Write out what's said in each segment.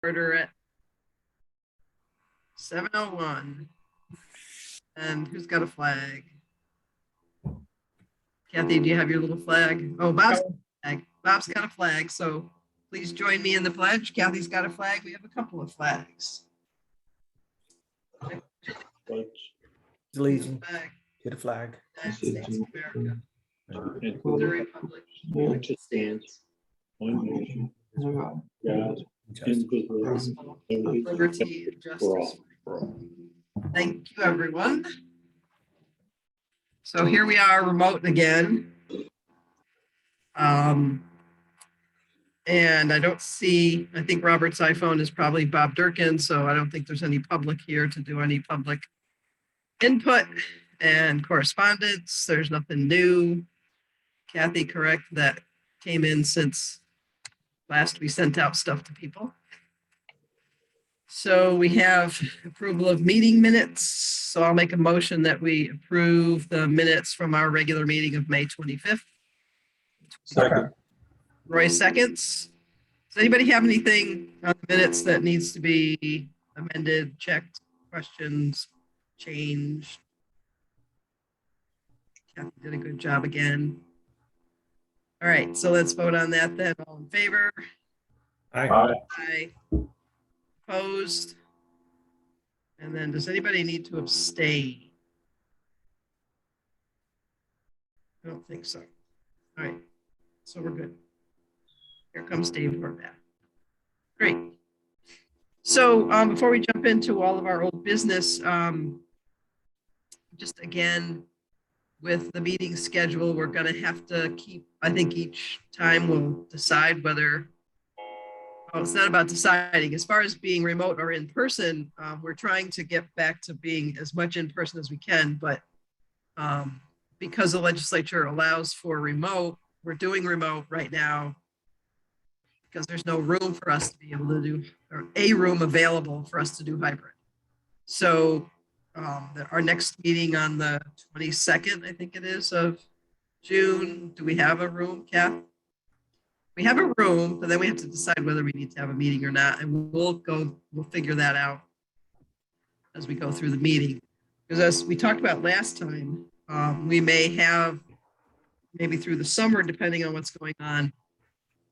order at 7:01. And who's got a flag? Kathy, do you have your little flag? Oh, Bob's got a flag. Bob's got a flag, so please join me in the pledge. Kathy's got a flag. We have a couple of flags. Allegiance Flag. to the flag. United States of America. and To the republic. which it stands, one nation, God, indivisible, Liberty and for justice. all. Thank you, everyone. So here we are, remote again. And I don't see, I think Robert's iPhone is probably Bob Durkin, so I don't think there's any public here to do any public input and correspondence. There's nothing new. Kathy, correct, that came in since last we sent out stuff to people. So we have approval of meeting minutes. So I'll make a motion that we approve the minutes from our regular meeting of May 25th. Second. Roy seconds. Does anybody have anything on the minutes that needs to be amended, checked, questions, changed? Kathy did a good job again. All right, so let's vote on that then. All in favor? Aye. Aye. Opposed? And then does anybody need to abstain? I don't think so. All right, so we're good. Here comes Dave Horvath. Great. So before we jump into all of our old business, just again, with the meeting schedule, we're going to have to keep, I think each time we'll decide whether, oh, it's not about deciding. As far as being remote or in person, we're trying to get back to being as much in person as we can, but because the legislature allows for remote, we're doing remote right now because there's no room for us to be able to do, or a room available for us to do hybrid. So our next meeting on the 22nd, I think it is, of June. Do we have a room, Kath? We have a room, but then we have to decide whether we need to have a meeting or not. And we'll figure that out as we go through the meeting. Because as we talked about last time, we may have, maybe through the summer, depending on what's going on,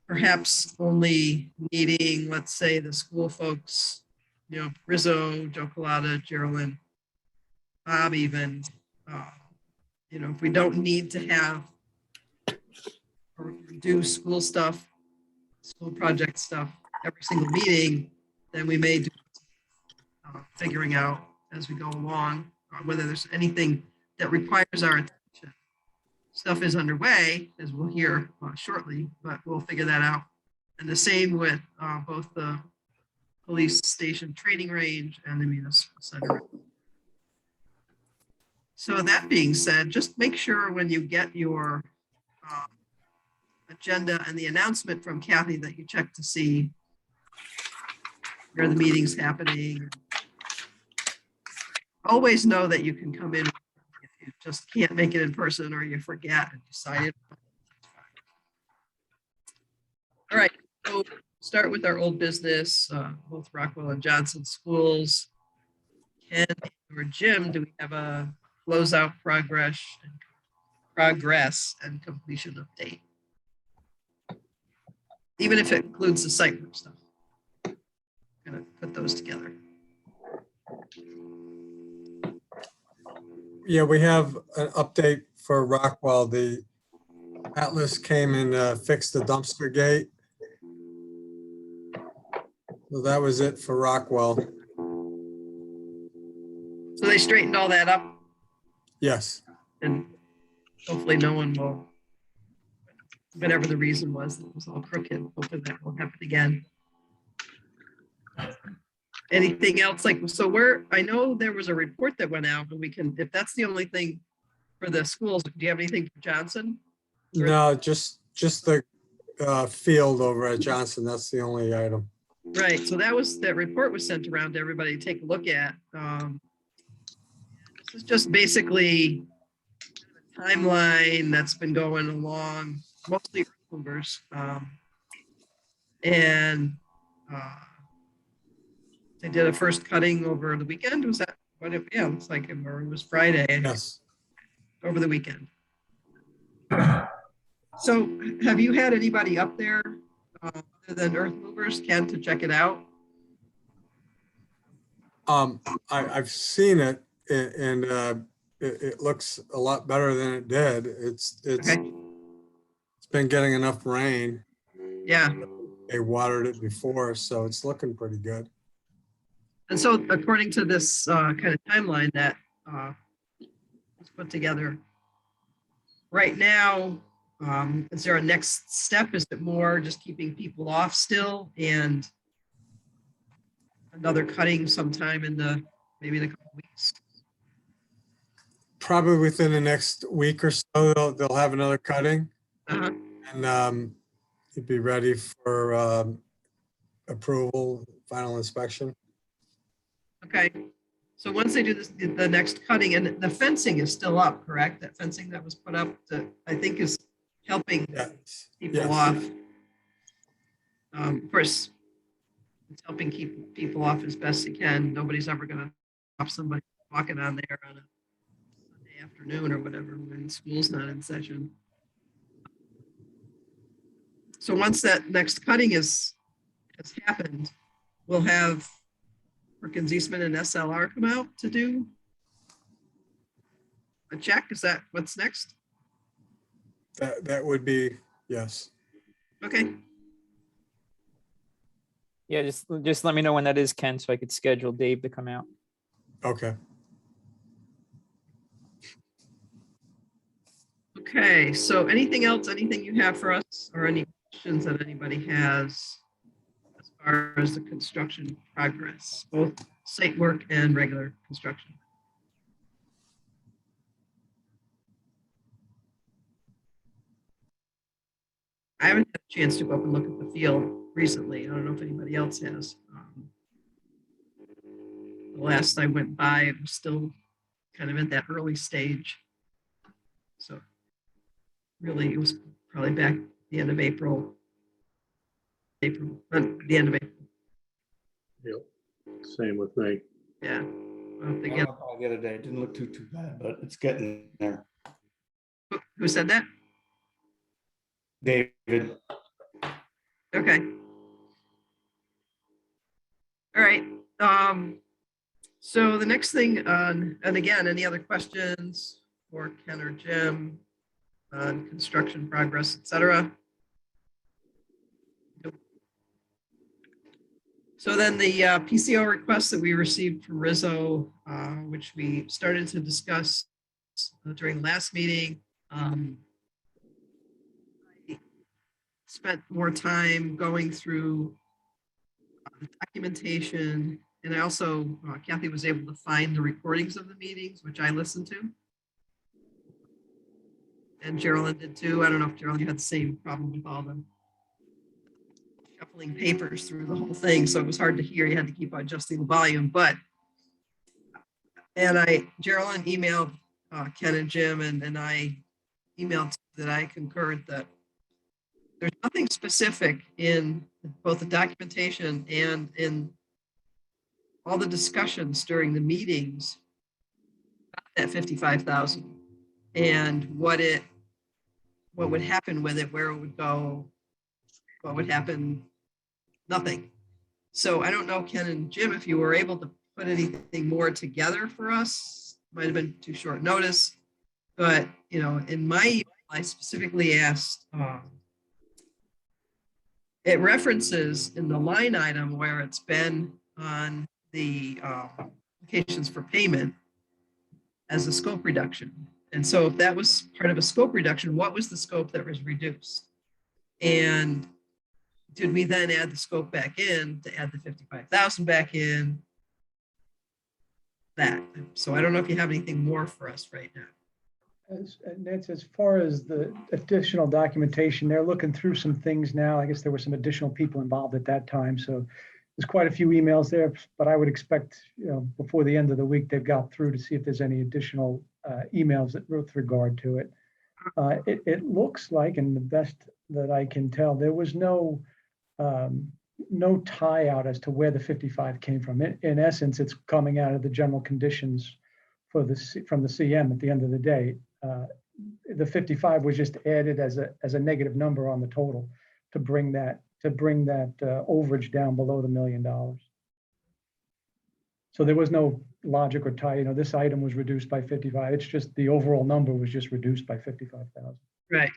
perhaps only needing, let's say, the school folks, you know, Rizzo, Joe Collada, Geraldine, Bob even, you know, if we don't need to have or do school stuff, school project stuff, every single meeting, then we may do figuring out as we go along, whether there's anything that requires our attention. Stuff is underway, as we'll hear shortly, but we'll figure that out. And the same with both the police station training range and the municipal center. So that being said, just make sure when you get your agenda and the announcement from Kathy that you check to see where the meeting's happening. Always know that you can come in if you just can't make it in person or you forget and decide it. All right, so start with our old business, both Rockwell and Johnson schools. Ken or Jim, do we have a closeout progress and completion update? Even if it includes the site work stuff. I'm gonna put those together. Yeah, we have an update for Rockwell. The Atlas came and fixed the dumpster gate. So that was it for Rockwell. So they straightened all that up Yes. and hopefully no one will, whatever the reason was, that was all crooked. Hopefully that won't happen again. Anything else like, so I know there was a report that went out, but we can, if that's the only thing for the schools, do you have anything for Johnson? No, just the field over at Johnson. That's the only item. Right, so that report was sent around to everybody to take a look at. This is just basically a timeline that's been going along, mostly movers. And they did a first cutting over the weekend. Was that what it, yeah, it looks like it, or it was Friday Yes. over the weekend. So have you had anybody up there other than earth movers, Ken, to check it out? I've seen it and it looks a lot better than it did. It's Okay. been getting enough rain. Yeah. They watered it before, so it's looking pretty good. And so according to this kind of timeline that was put together, right now, is there a next step? Is it more just keeping people off still and another cutting sometime in maybe in a couple weeks? Probably within the next week or so, they'll have another cutting Uh-huh. and it'd be ready for approval, final inspection. Okay. So once they do this, the next cutting, and the fencing is still up, correct? That fencing that was put up, I think is helping Yes. people Yes. off. Of course, it's helping keep people off as best it can. Nobody's ever going to stop somebody walking on there on a Sunday afternoon or whatever when school's not in session. So once that next cutting has happened, we'll have Perkins Eastman and SLR come out to do a check. Is that what's next? That would be, yes. Okay. Yeah, just let me know when that is, Ken, so I could schedule Dave to come out. Okay. Okay. So anything else, anything you have for us or any questions that anybody has as far as the construction progress, both site work and regular construction? I haven't had a chance to go up and look at the field recently. I don't know if anybody else has. The last I went by, it was still kind of at that early stage. So really, it was probably back the end of April, the end of April. Yep. Same with me. Yeah. I'll have to I get- went by the other day. It didn't look too bad, but it's getting there. Who said that? David, Okay. All right. So the next thing, and again, any other questions for Ken or Jim on construction progress, et cetera? Nope. So then the PCO request that we received from Rizzo, which we started to discuss during last meeting. I spent more time going through the documentation, and I also, Kathy was able to find the recordings of the meetings, which I listened to. And Geraldine did too. I don't know if Geraldine had the same problem with all the shuffling papers through the whole thing, so it was hard to hear. You had to keep adjusting the volume. Geraldine emailed Ken and Jim, and I emailed that I concurred that there's nothing specific in both the documentation and in all the discussions during the meetings at 55,000 and what would happen with it, where it would go, what would happen, nothing. So I don't know, Ken and Jim, if you were able to put anything more together for us. Might have been too short notice, but in my email, I specifically asked, it references in the line item where it's been on the applications for payment as a scope reduction. And so if that was part of a scope reduction, what was the scope that was reduced? And did we then add the scope back in to add the 55,000 back in? That. So I don't know if you have anything more for us right now. Nancy, as far as the additional documentation, they're looking through some things now. I guess there were some additional people involved at that time. So there's quite a few emails there, but I would expect, before the end of the week, they've got through to see if there's any additional emails with regard to it. It looks like, and the best that I can tell, there was no no tie out as to where the 55 came from. In essence, it's coming out of the general conditions for from the CM at the end of the day. The 55 was just added as a negative number on the total to bring that overage down below the $1 million. So there was no logic or tie, this item was reduced by 55. It's just the overall number was just reduced by 55,000. Right.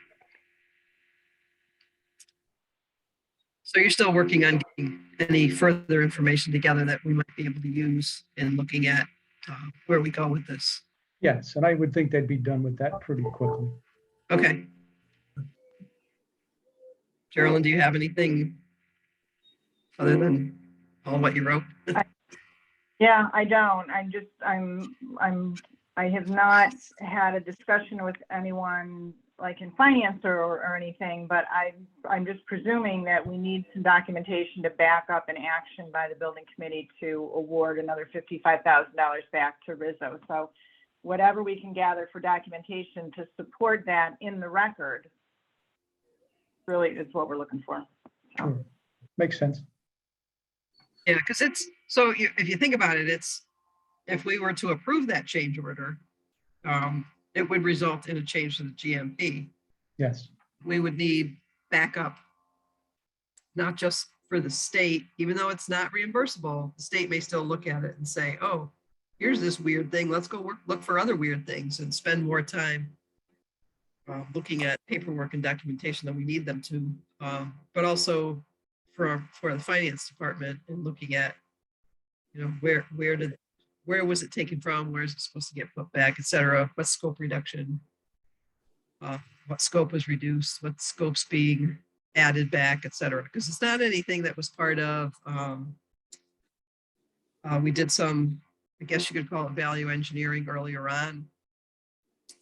So you're still working on getting any further information together that we might be able to use in looking at where we go with this. Yes, and I would think they'd be done with that pretty quickly. Okay. Geraldine, do you have anything other than all what you wrote? Yeah, I don't. I have not had a discussion with anyone like in finance or anything, but I'm just presuming that we need some documentation to back up an action by the building committee to award another $55,000 back to Rizzo. So whatever we can gather for documentation to support that in the record really is what we're looking for. Sure. Makes sense. Yeah, because if you think about it, if we were to approve that change order, it would result in a change to the GMP. Yes. We would need backup, not just for the state, even though it's not reimbursable, the state may still look at it and say, oh, here's this weird thing. Let's go look for other weird things and spend more time looking at paperwork and documentation that we need them to, but also for the finance department and looking at, where was it taken from? Where is it supposed to get put back, et cetera? What scope reduction? What scope was reduced? What scope's being added back, et cetera? Because it's not anything that was part of, we did some, I guess you could call it value engineering earlier on,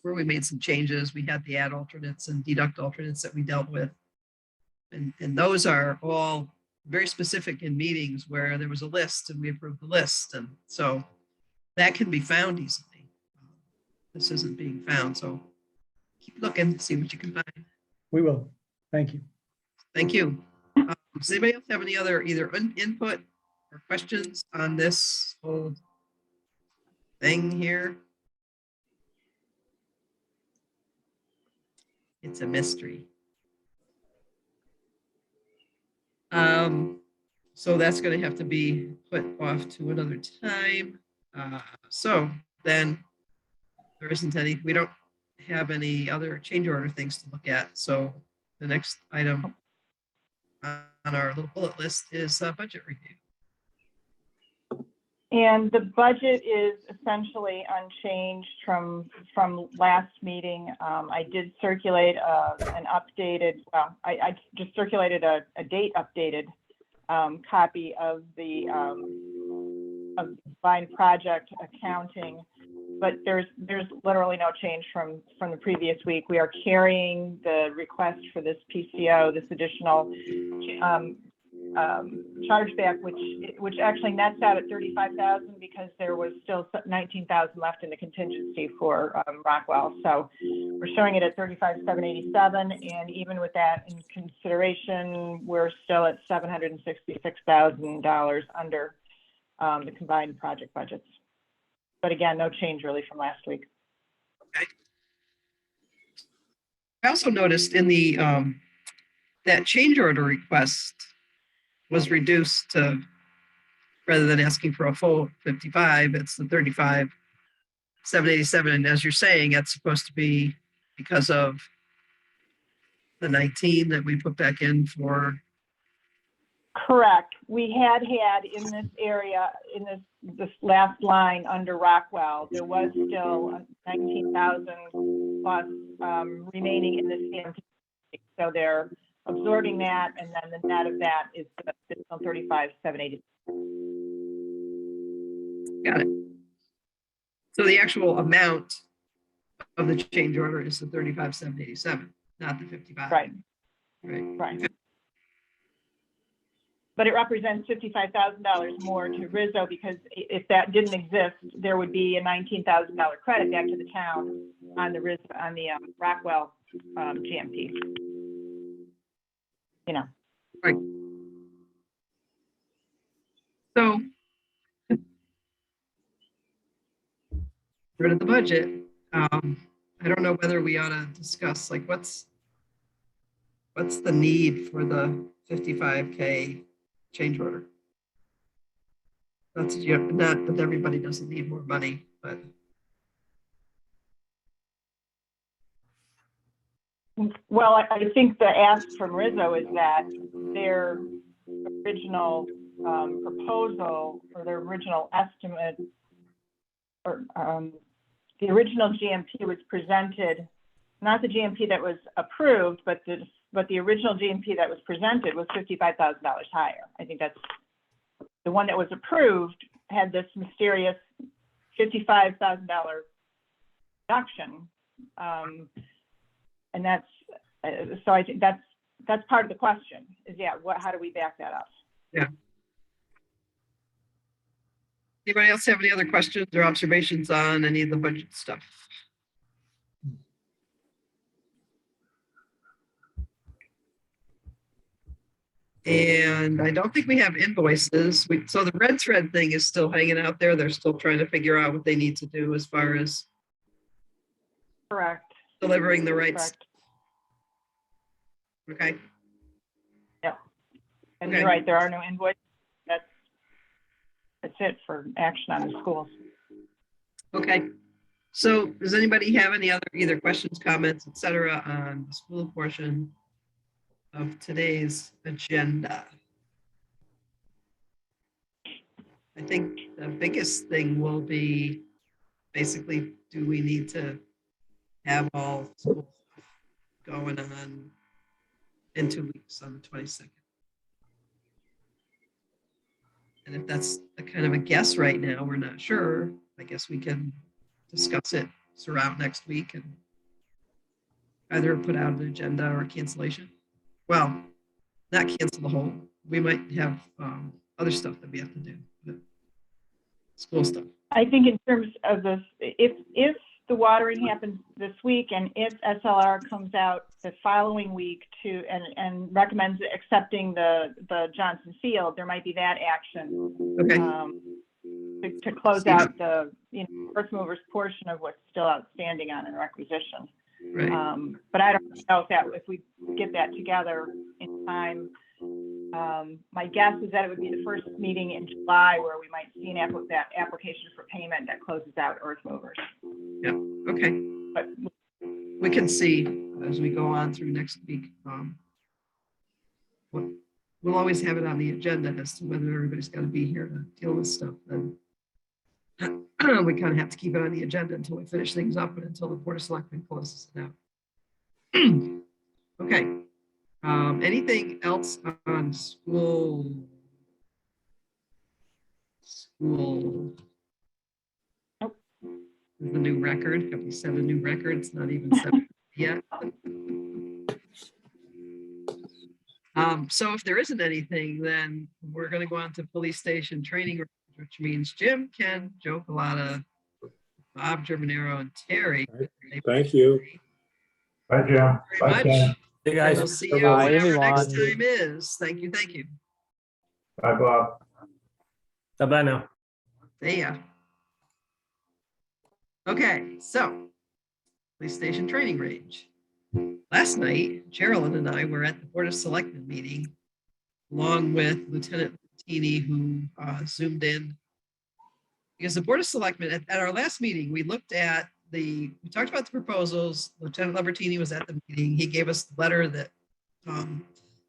where we made some changes. We had the add alternates and deduct alternates that we dealt with. And those are all very specific in meetings where there was a list and we approved the list. And so that can be found easily. This isn't being found. So keep looking to see what you can find. We will. Thank you. Thank you. Does anybody else have any other either input or questions on this whole thing here? It's a mystery. So that's going to have to be put off to another time. So then there isn't any, we don't have any other change order things to look at. So the next item on our little bullet list is budget review. And the budget is essentially unchanged from last meeting. I did circulate an updated, I just circulated a date updated copy of the combined project accounting, but there's literally no change from the previous week. We are carrying the request for this PCO, this additional chargeback, which actually nets out at 35,000 because there was still 19,000 left in the contingency for Rockwell. So we're showing it at 35,787, and even with that in consideration, we're still at $766,000 under the combined project budgets. But again, no change really from last week. Okay. I also noticed in the that change order request was reduced to, rather than asking for a full 55, it's the 35,787. And as you're saying, it's supposed to be because of the 19 that we put back in for. Correct. We had in this area, in this last line under Rockwell, there was still 19,000 plus remaining in this CMT. So they're absorbing that, and then the net of that is the additional 35,780. Got it. So the actual amount of the change order is the 35,787, not the 55. Right. Right. But it represents $55,000 more to Rizzo, because if that didn't exist, there would be a $19,000 credit back to the town on the Rockwell GMP. Right. So rid of the budget. I don't know whether we ought to discuss like what's the need for the 55K change order. That's not that everybody doesn't need more money, but Well, I think the ask from Rizzo is that their original proposal or their original estimate or the original GMP was presented, not the GMP that was approved, but the original GMP that was presented was $55,000 higher. I think that's the one that was approved had this mysterious $55,000 reduction. And that's, so I think that's part of the question is, yeah, how do we back that up? yeah. Anybody else have any other questions or observations on any of the budget stuff? And I don't think we have invoices. So the red thread thing is still hanging out there. They're still trying to figure out what they need to do as far as Correct. delivering the right. Correct. Okay. And Okay. you're right, there are no invoices. That's it for action on the schools. Okay. So does anybody have any other either questions, comments, etc., on the school portion of today's agenda? I think the biggest thing will be basically, do we need to have all school stuff going on in 2 weeks on the 22nd? And if that's a kind of a guess right now, we're not sure. I guess we can discuss it throughout next week and either put out an agenda or a cancellation. Well, not cancel the whole. We might have other stuff that we have to do, but school stuff. I think in terms of this, if the watering happens this week and if SLR comes out the following week and recommends accepting the Johnson Field, there might be that action. Okay. To close out the first movers portion of what's still outstanding on a requisition. Right. But I don't know if we get that together in time. My guess is that it would be the first meeting in July where we might see that application for payment that closes out earth movers. Yeah. Okay. But we can see as we go on through next week. We'll always have it on the agenda as to whether everybody's got to be here to deal with stuff. Then we kind of have to keep it on the agenda until we finish things up and until the Board of Selectmen closes it out. Okay. Anything else on school? Nope. The new record. Have we set a new record? It's not even set yet. So if there isn't anything, then we're going to go on to police station training, which means Jim, Ken, Joe Colada, Bob Germanero, and Terry. Thank you. Bye, Jim. Very much. Hey, And we'll see you Bye, whenever next everyone. time is. Thank you. Thank you. Bye, Bob. Bye now. See ya. Okay, so police station training range. Last night, Geraldine and I were at the Board of Selectmen meeting, along with Lieutenant Martini, who zoomed in. Because the Board of Selectmen, at our last meeting, we looked at we talked about the proposals. Lieutenant Lambertini was at the meeting. He gave us the letter that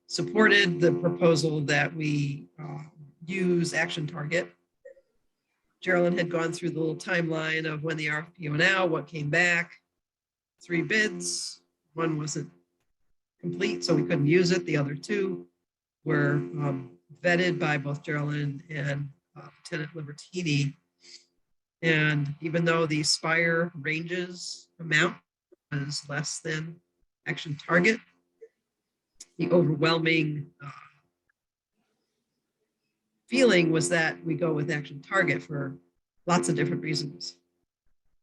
supported the proposal that we use Action Target. Geraldine had gone through the little timeline of when the RFP went out, what came back, 3 bids. 1 wasn't complete, so we couldn't use it. The other 2 were vetted by both Geraldine and Lieutenant Lambertini. And even though the Spire ranges amount was less than Action Target, the overwhelming feeling was that we go with Action Target for lots of different reasons.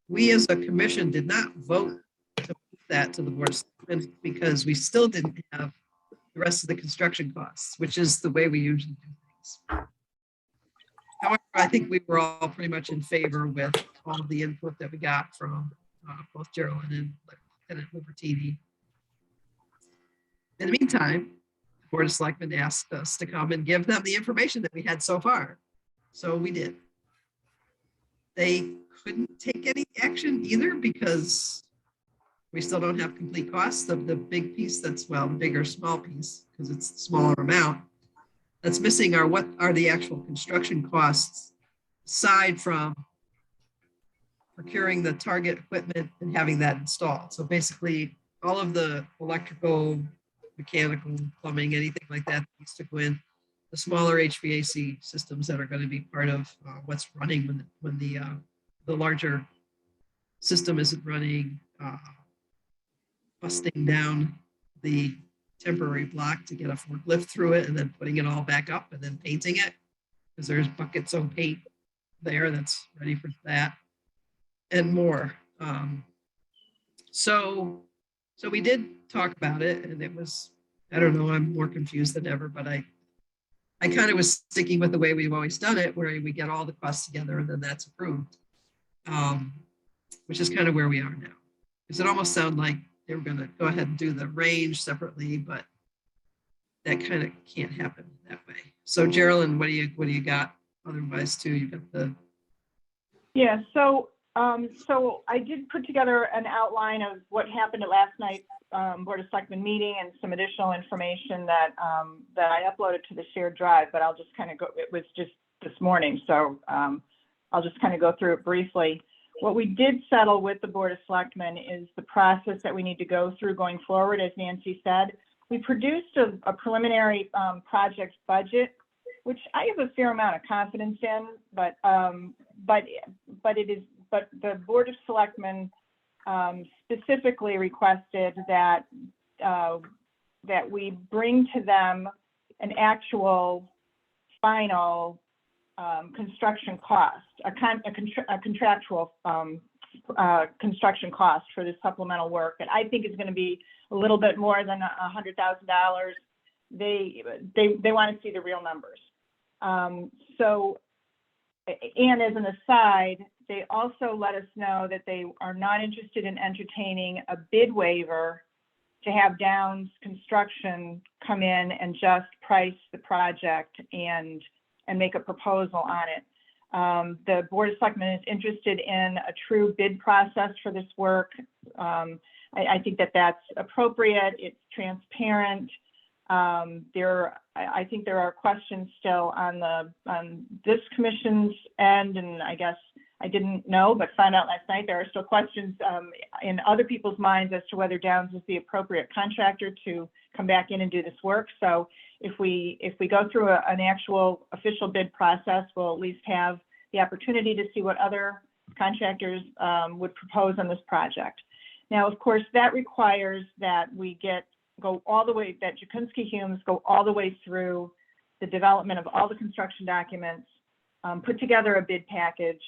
We as a commission did not vote to put that to the Board of Selectmen because we still didn't have the rest of the construction costs, which is the way we usually do things. However, I think we were all pretty much in favor with all of the input that we got from both Geraldine and Lieutenant Libertini. In the meantime, the Board of Selectmen asked us to come and give them the information that we had so far. So we did. They couldn't take any action either because we still don't have complete costs of the big piece that's, well, big or small piece, because it's a smaller amount. That's missing are what are the actual construction costs aside from procuring the target equipment and having that installed. So basically all of the electrical, mechanical, plumbing, anything like that needs to go in, the smaller HVAC systems that are going to be part of what's running when the larger system isn't running, busting down the temporary block to get a forklift through it and then putting it all back up and then painting it because there's buckets of paint there that's ready for that and more. So we did talk about it, and it was, I don't know, I'm more confused than ever, but I kind of was sticking with the way we've always done it, where we get all the costs together and then that's approved, which is kind of where we are now. Because it almost sounded like they were going to go ahead and do the range separately, but that kind of can't happen that way. So Geraldine, what do you got otherwise too? You got the Yeah, so I did put together an outline of what happened at last night's Board of Selectmen meeting and some additional information that I uploaded to the shared drive, but I'll just kind of go, it was just this morning, so I'll just kind of go through it briefly. What we did settle with the Board of Selectmen is the process that we need to go through going forward, as Nancy said. We produced a preliminary project budget, which I have a fair amount of confidence in, but the Board of Selectmen specifically requested that we bring to them an actual final construction cost, a contractual construction cost for this supplemental work that I think is going to be a little bit more than $100,000. They want to see the real numbers. So, and as an aside, they also let us know that they are not interested in entertaining a bid waiver to have Downs Construction come in and just price the project and make a proposal on it. The Board of Selectmen is interested in a true bid process for this work. I think that that's appropriate. It's transparent. I think there are questions still on this commission's end, and I guess I didn't know, but found out last night there are still questions in other people's minds as to whether Downs is the appropriate contractor to come back in and do this work. So if we go through an actual official bid process, we'll at least have the opportunity to see what other contractors would propose on this project. Now, of course, that requires that we go all the way, that Jakunski Humes go all the way through the development of all the construction documents, put together a bid package.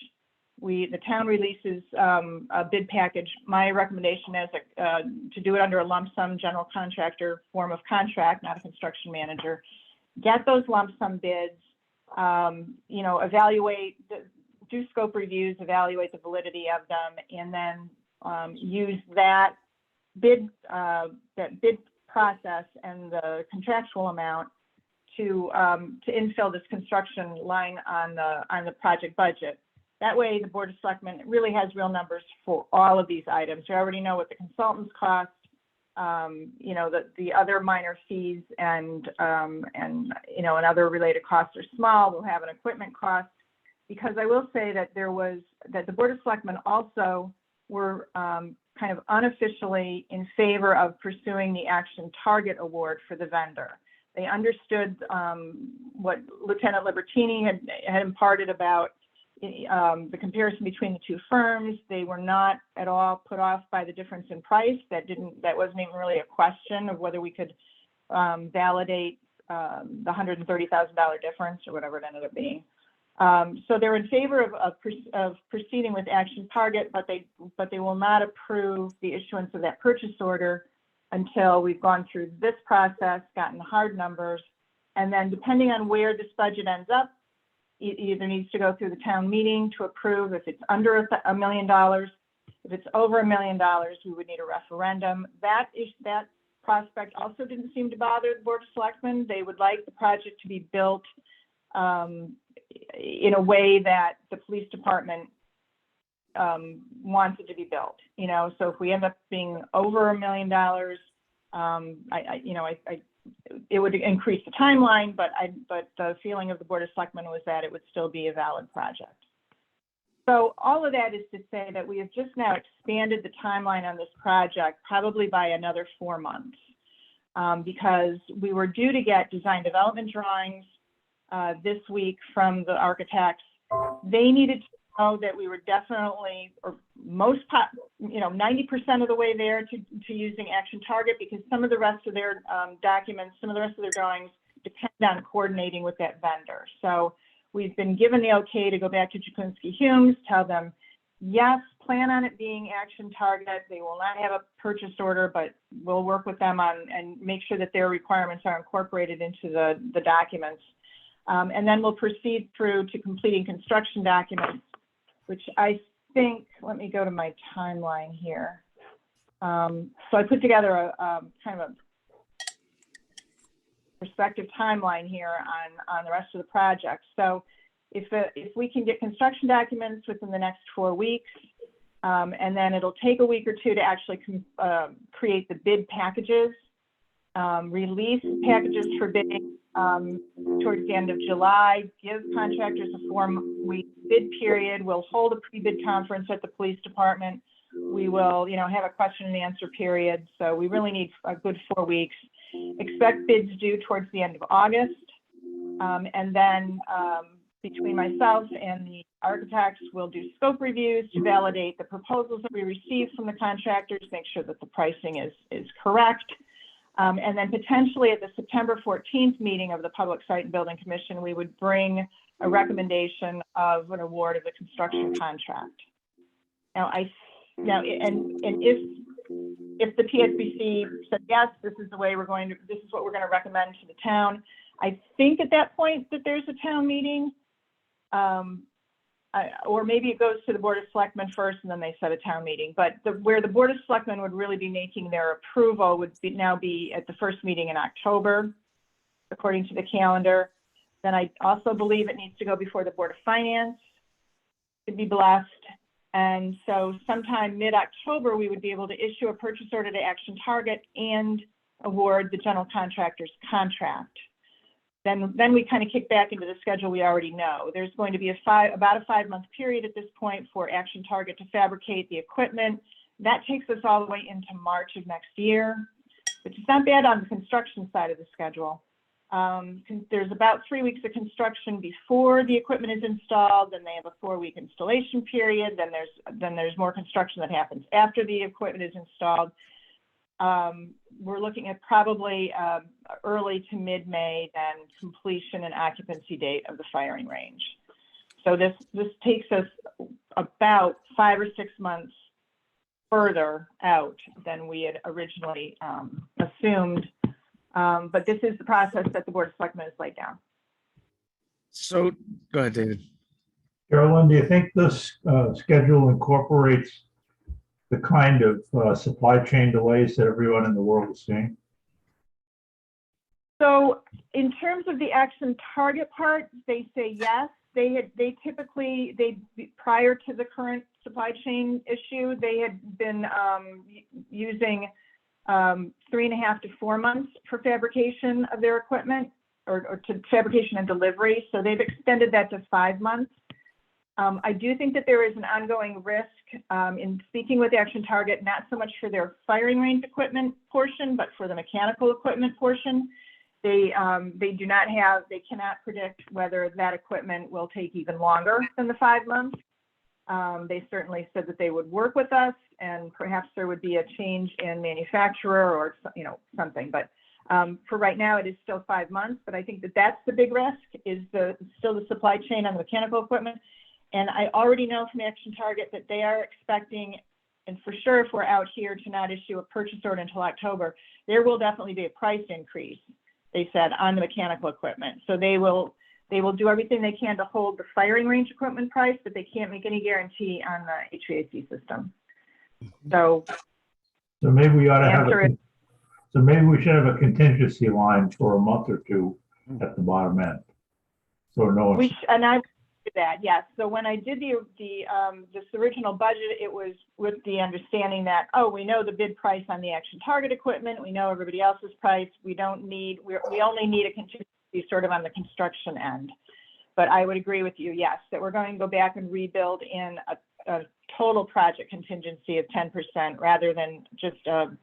The town releases a bid package. My recommendation is to do it under a lump sum general contractor form of contract, not a construction manager. Get those lump sum bids, evaluate, do scope reviews, evaluate the validity of them, and then use that bid process and the contractual amount to infill this construction line on the project budget. That way, the Board of Selectmen really has real numbers for all of these items. You already know what the consultants cost, the other minor fees and other related costs are small. We'll have an equipment cost, because I will say that the Board of Selectmen also were kind of unofficially in favor of pursuing the Action Target Award for the vendor. They understood what Lieutenant Libertini had imparted about the comparison between the two firms. They were not at all put off by the difference in price. That wasn't even really a question of whether we could validate the $130,000 difference or whatever it ended up being. So they're in favor of proceeding with Action Target, but they will not approve the issuance of that purchase order until we've gone through this process, gotten the hard numbers, and then depending on where this budget ends up, either needs to go through the town meeting to approve. If it's under $1 million, if it's over $1 million, we would need a referendum. That prospect also didn't seem to bother the Board of Selectmen. They would like the project to be built in a way that the police department wants it to be built. You know, so if we end up being over $1 million, it would increase the timeline, but the feeling of the Board of Selectmen was that it would still be a valid project. So all of that is to say that we have just now expanded the timeline on this project probably by another 4 months, because we were due to get design development drawings this week from the architects. They needed to know that we were definitely, or 90% of the way there to using Action Target, because some of the rest of their documents, some of the rest of their drawings depend on coordinating with that vendor. So we've been given the okay to go back to Jakunski Humes, tell them, yes, plan on it being Action Target. They will not have a purchase order, but we'll work with them on and make sure that their requirements are incorporated into the documents. And then we'll proceed through to completing construction documents, which I think, let me go to my timeline here. So I put together a kind of a perspective timeline here on the rest of the project. So if we can get construction documents within the next 4 weeks, and then it'll take a week or two to actually create the bid packages, release packages for bidding towards the end of July, give contractors a 4-week bid period. We'll hold a pre-bid conference at the police department. We will, have a question and answer period. So we really need a good 4 weeks. Expect bids due towards the end of August. And then between myself and the architects, we'll do scope reviews to validate the proposals that we receive from the contractors, make sure that the pricing is correct. And then potentially at the September 14th meeting of the Public Site and Building Commission, we would bring a recommendation of an award of the construction contract. Now, if the PSBC said, yes, this is what we're going to recommend to the town, I think at that point that there's a town meeting, or maybe it goes to the Board of Selectmen first and then they set a town meeting. But where the Board of Selectmen would really be making their approval would now be at the first meeting in October, according to the calendar. Then I also believe it needs to go before the Board of Finance to be blessed. And so sometime mid-October, we would be able to issue a purchase order to Action Target and award the general contractor's contract. Then we kind of kick back into the schedule we already know. There's going to be about a 5-month period at this point for Action Target to fabricate the equipment. That takes us all the way into March of next year, which is not bad on the construction side of the schedule. There's about 3 weeks of construction before the equipment is installed. Then they have a 4-week installation period. Then there's more construction that happens after the equipment is installed. We're looking at probably early to mid-May, then completion and occupancy date of the firing range. So this takes us about 5 or 6 months further out than we had originally assumed. But this is the process that the Board of Selectmen has laid down. So, go ahead, David. Carolyn, do you think this schedule incorporates the kind of supply chain delays that everyone in the world is seeing? So in terms of the Action Target part, they say yes. They typically, prior to the current supply chain issue, they had been using 3.5 to 4 months for fabrication of their equipment, or to fabrication and delivery. So they've extended that to 5 months. I do think that there is an ongoing risk in speaking with Action Target, not so much for their firing range equipment portion, but for the mechanical equipment portion. They cannot predict whether that equipment will take even longer than the 5 months. They certainly said that they would work with us, and perhaps there would be a change in manufacturer or something. But for right now, it is still 5 months. But I think that that's the big risk, is still the supply chain on the mechanical equipment. And I already know from Action Target that they are expecting, and for sure if we're out here to not issue a purchase order until October, there will definitely be a price increase, they said, on the mechanical equipment. So they will They will do everything they can to hold the firing range equipment price, but they can't make any guarantee on the HVAC system. So So maybe we ought to have Answer a, so maybe we should have a contingency line for a month or two at the bottom end. So no one's, and I did that, yes. So when I did this original budget, it was with the understanding that, oh, we know the bid price on the Action Target equipment. We know everybody else's price. We only need a contingency sort of on the construction end. But I would agree with you, yes, that we're going to go back and rebuild in a total project contingency of 10% rather than just a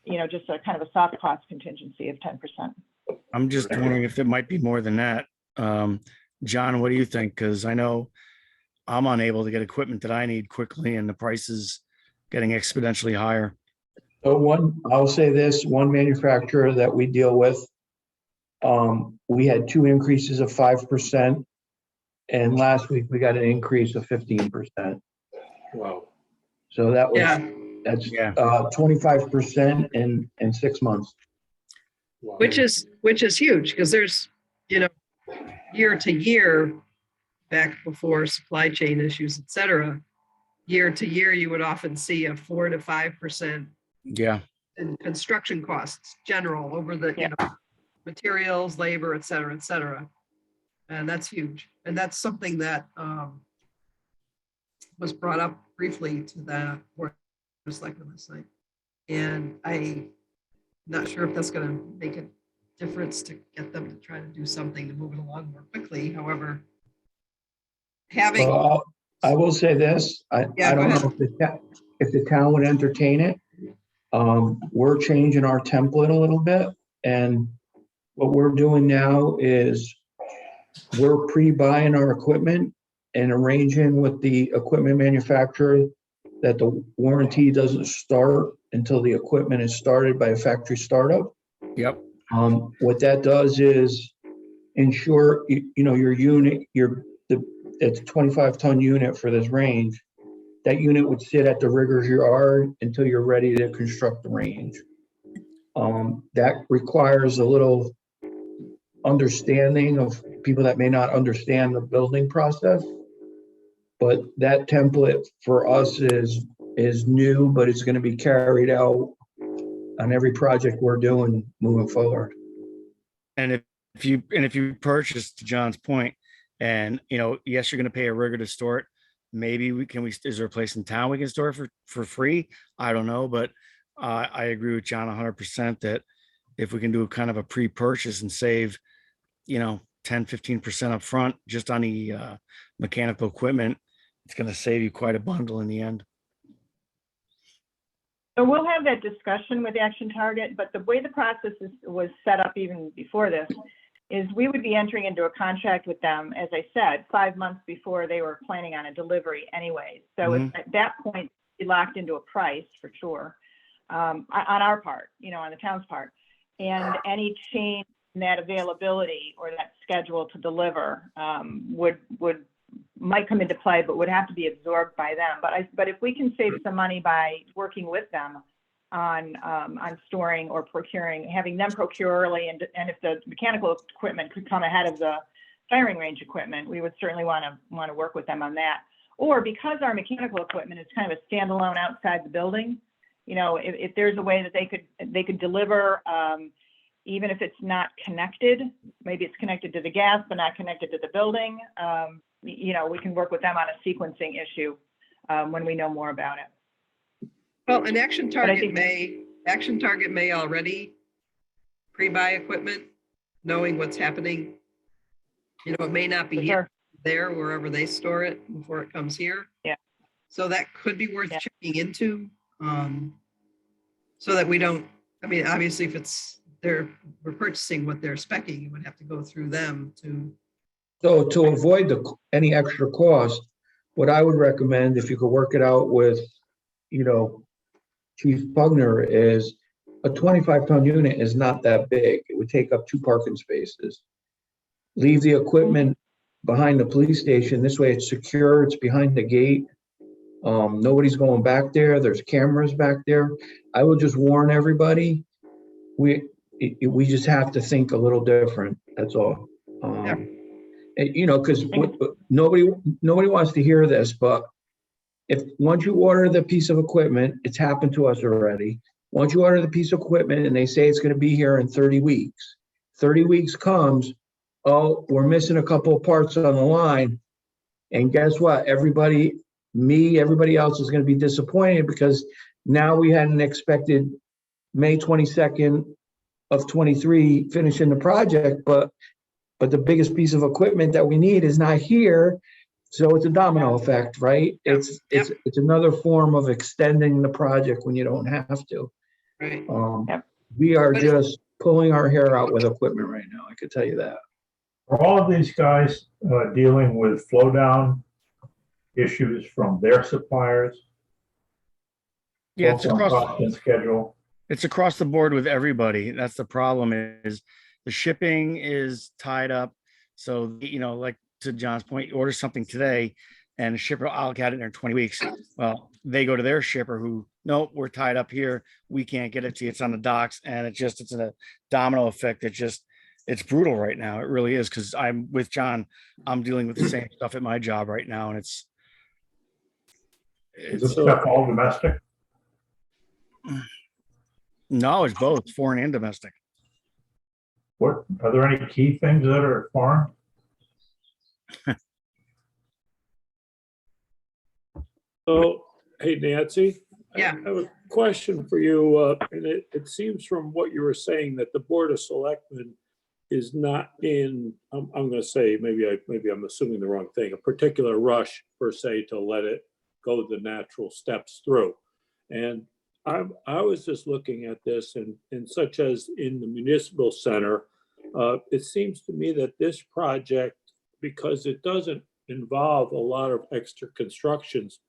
kind of a soft cost contingency of 10%. I'm just wondering if it might be more than that. John, what do you think? Because I know I'm unable to get equipment that I need quickly and the price is getting exponentially higher. So I'll say this, one manufacturer that we deal with, we had 2 increases of 5%. And last week we got an increase of 15%. Wow. So that's Yeah. 25% in 6 months. Wow. which is huge because there's, year to year, back before supply chain issues, et cetera, year to year, you would often see a 4 to 5% Yeah. in construction costs general over the, materials, labor, et cetera, et cetera. And that's huge. And that's something that was brought up briefly to the board of selectmen last night. And I'm not sure if that's going to make a difference to get them to try to do something to move it along more quickly. However, having, I will say this, I Yeah, go don't ahead. know if the town would entertain it. We're changing our template a little bit, and what we're doing now is we're pre-buying our equipment and arranging with the equipment manufacturer that the warranty doesn't start until the equipment is started by a factory startup. Yep. What that does is ensure, your unit, it's a 25-ton unit for this range. That unit would sit at the rigger's yard until you're ready to construct the range. That requires a little understanding of people that may not understand the building process. But that template for us is new, but it's going to be carried out on every project we're doing moving forward. And if you purchase, to John's point, and yes, you're going to pay a rigger to store it. Maybe is there a place in town we can store it for free? I don't know, but I agree with John 100% that if we can do a kind of a pre-purchase and save, 10-15% up front just on the mechanical equipment, it's going to save you quite a bundle in the end. So we'll have that discussion with Action Target, but the way the process was set up even before this is we would be entering into a contract with them, as I said, 5 months before they were planning on a delivery anyway. So at that point, we locked into a price for sure on our part, on the town's part. And any change in that availability or that schedule to deliver might come into play, but would have to be absorbed by them. But if we can save some money by working with them on storing or procuring, having them procure early, and if the mechanical equipment could come ahead of the firing range equipment, we would certainly want to work with them on that. Or because our mechanical equipment is kind of a standalone outside the building, if there's a way that they could deliver, even if it's not connected, maybe it's connected to the gas but not connected to the building. We can work with them on a sequencing issue when we know more about it. well, an Action Target may already pre-buy equipment, knowing what's happening. It may not be Sure. there wherever they store it before it comes here. Yeah. So that could be worth checking into, so that we don't, obviously if we're purchasing what they're speccing, it would have to go through them to. So to avoid any extra cost, what I would recommend, if you could work it out with, Chief Pugner, is a 25-ton unit is not that big. It would take up 2 parking spaces. Leave the equipment behind the police station. This way it's secure. It's behind the gate. Nobody's going back there. There's cameras back there. I will just warn everybody. We just have to think a little different. That's all. You know, because nobody wants to hear this, but if, once you order the piece of equipment, it's happened to us already. Once you order the piece of equipment and they say it's gonna be here in 30 weeks, 30 weeks comes, oh, we're missing a couple of parts on the line. And guess what? Everybody else is gonna be disappointed because now we had an expected May 22nd of 23 finishing the project, but the biggest piece of equipment that we need is not here. So it's a domino effect, right? It's another form of extending the project when you don't have to. Right. Yep. We are just pulling our hair out with equipment right now. I could tell you that. Are all of these guys dealing with flow down issues from their suppliers? Yeah, Both on cost and schedule. it's across the board with everybody. That's the problem, is the shipping is tied up. So, you know, like to John's point, you order something today and the shipper, I'll get it in 20 weeks. Well, they go to their shipper who, nope, we're tied up here. We can't get it to you. It's on the docks. And it's a domino effect. It's brutal right now. It really is. Cause I'm with John. I'm dealing with the same stuff at my job right now. And Is this stuff all domestic? no, it's both foreign and domestic. What, are there any key things that are foreign? So, hey, Nancy. Yeah. I have a question for you. And it seems from what you were saying that the Board of Selectmen is not in, I'm going to say, maybe I'm assuming the wrong thing, a particular rush per se to let it go the natural steps through. And I was just looking at this and such as in the municipal center, it seems to me that this project, because it doesn't involve a lot of extra constructions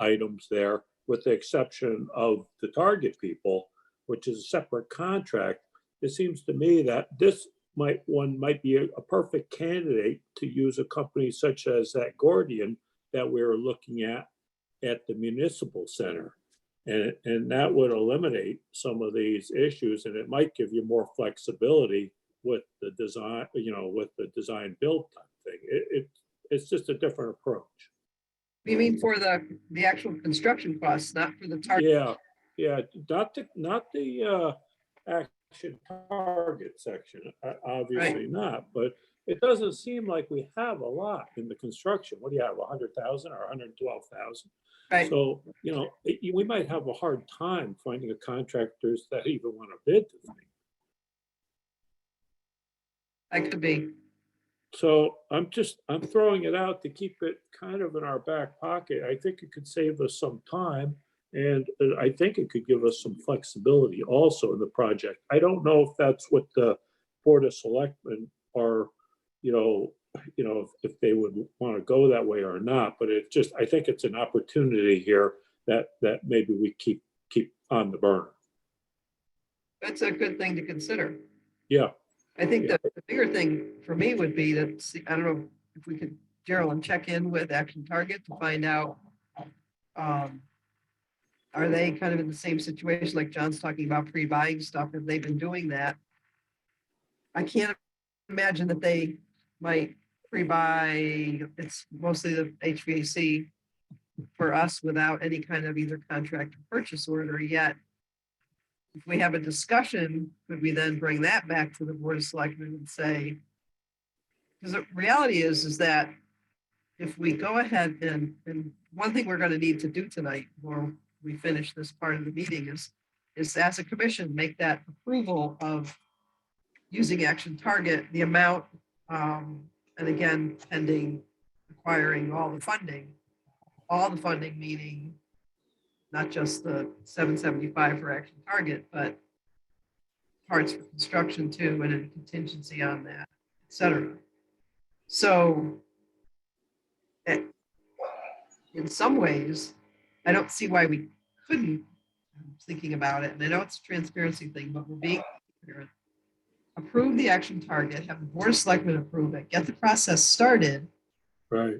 items there, with the exception of the Target people, which is a separate contract, it seems to me that this might be a perfect candidate to use a company such as that Gordian that we were looking at the municipal center. And that would eliminate some of these issues, and it might give you more flexibility with the design, with the design build type thing. It's just a different approach. You mean for the actual construction costs, not for the target? Yeah, not the action target section, obviously not, but it doesn't seem like we have a lot in the construction. What do you have, 100,000 or 112,000? Right. So, we might have a hard time finding a contractors that even want to bid the thing. That could be. So I'm throwing it out to keep it kind of in our back pocket. I think it could save us some time, and I think it could give us some flexibility also in the project. I don't know if that's what the Board of Selectmen are, if they would want to go that way or not, but I think it's an opportunity here that maybe we keep on the burner. That's a good thing to consider. Yeah. I think the bigger thing for me would be that, I don't know if we could, Geraldine, check in with Action Target to find out, are they kind of in the same situation like John's talking about pre-buying stuff? Have they been doing that? I can't imagine that they might pre-buy, it's mostly the HVAC for us without any kind of either contract or purchase order yet. If we have a discussion, could we then bring that back to the Board of Selectmen and say, because the reality is that if we go ahead and one thing we're going to need to do tonight, before we finish this part of the meeting, is as a commission, make that approval of using Action Target, the amount, and again, pending acquiring all the funding meaning not just the 775 for Action Target, but parts for construction too, and a contingency on that, et cetera. So in some ways, I don't see why we couldn't, I'm thinking about it, and I know it's a transparency thing, but we're being transparent. Approve the Action Target, have the Board of Selectmen approve it, get the process started. Right.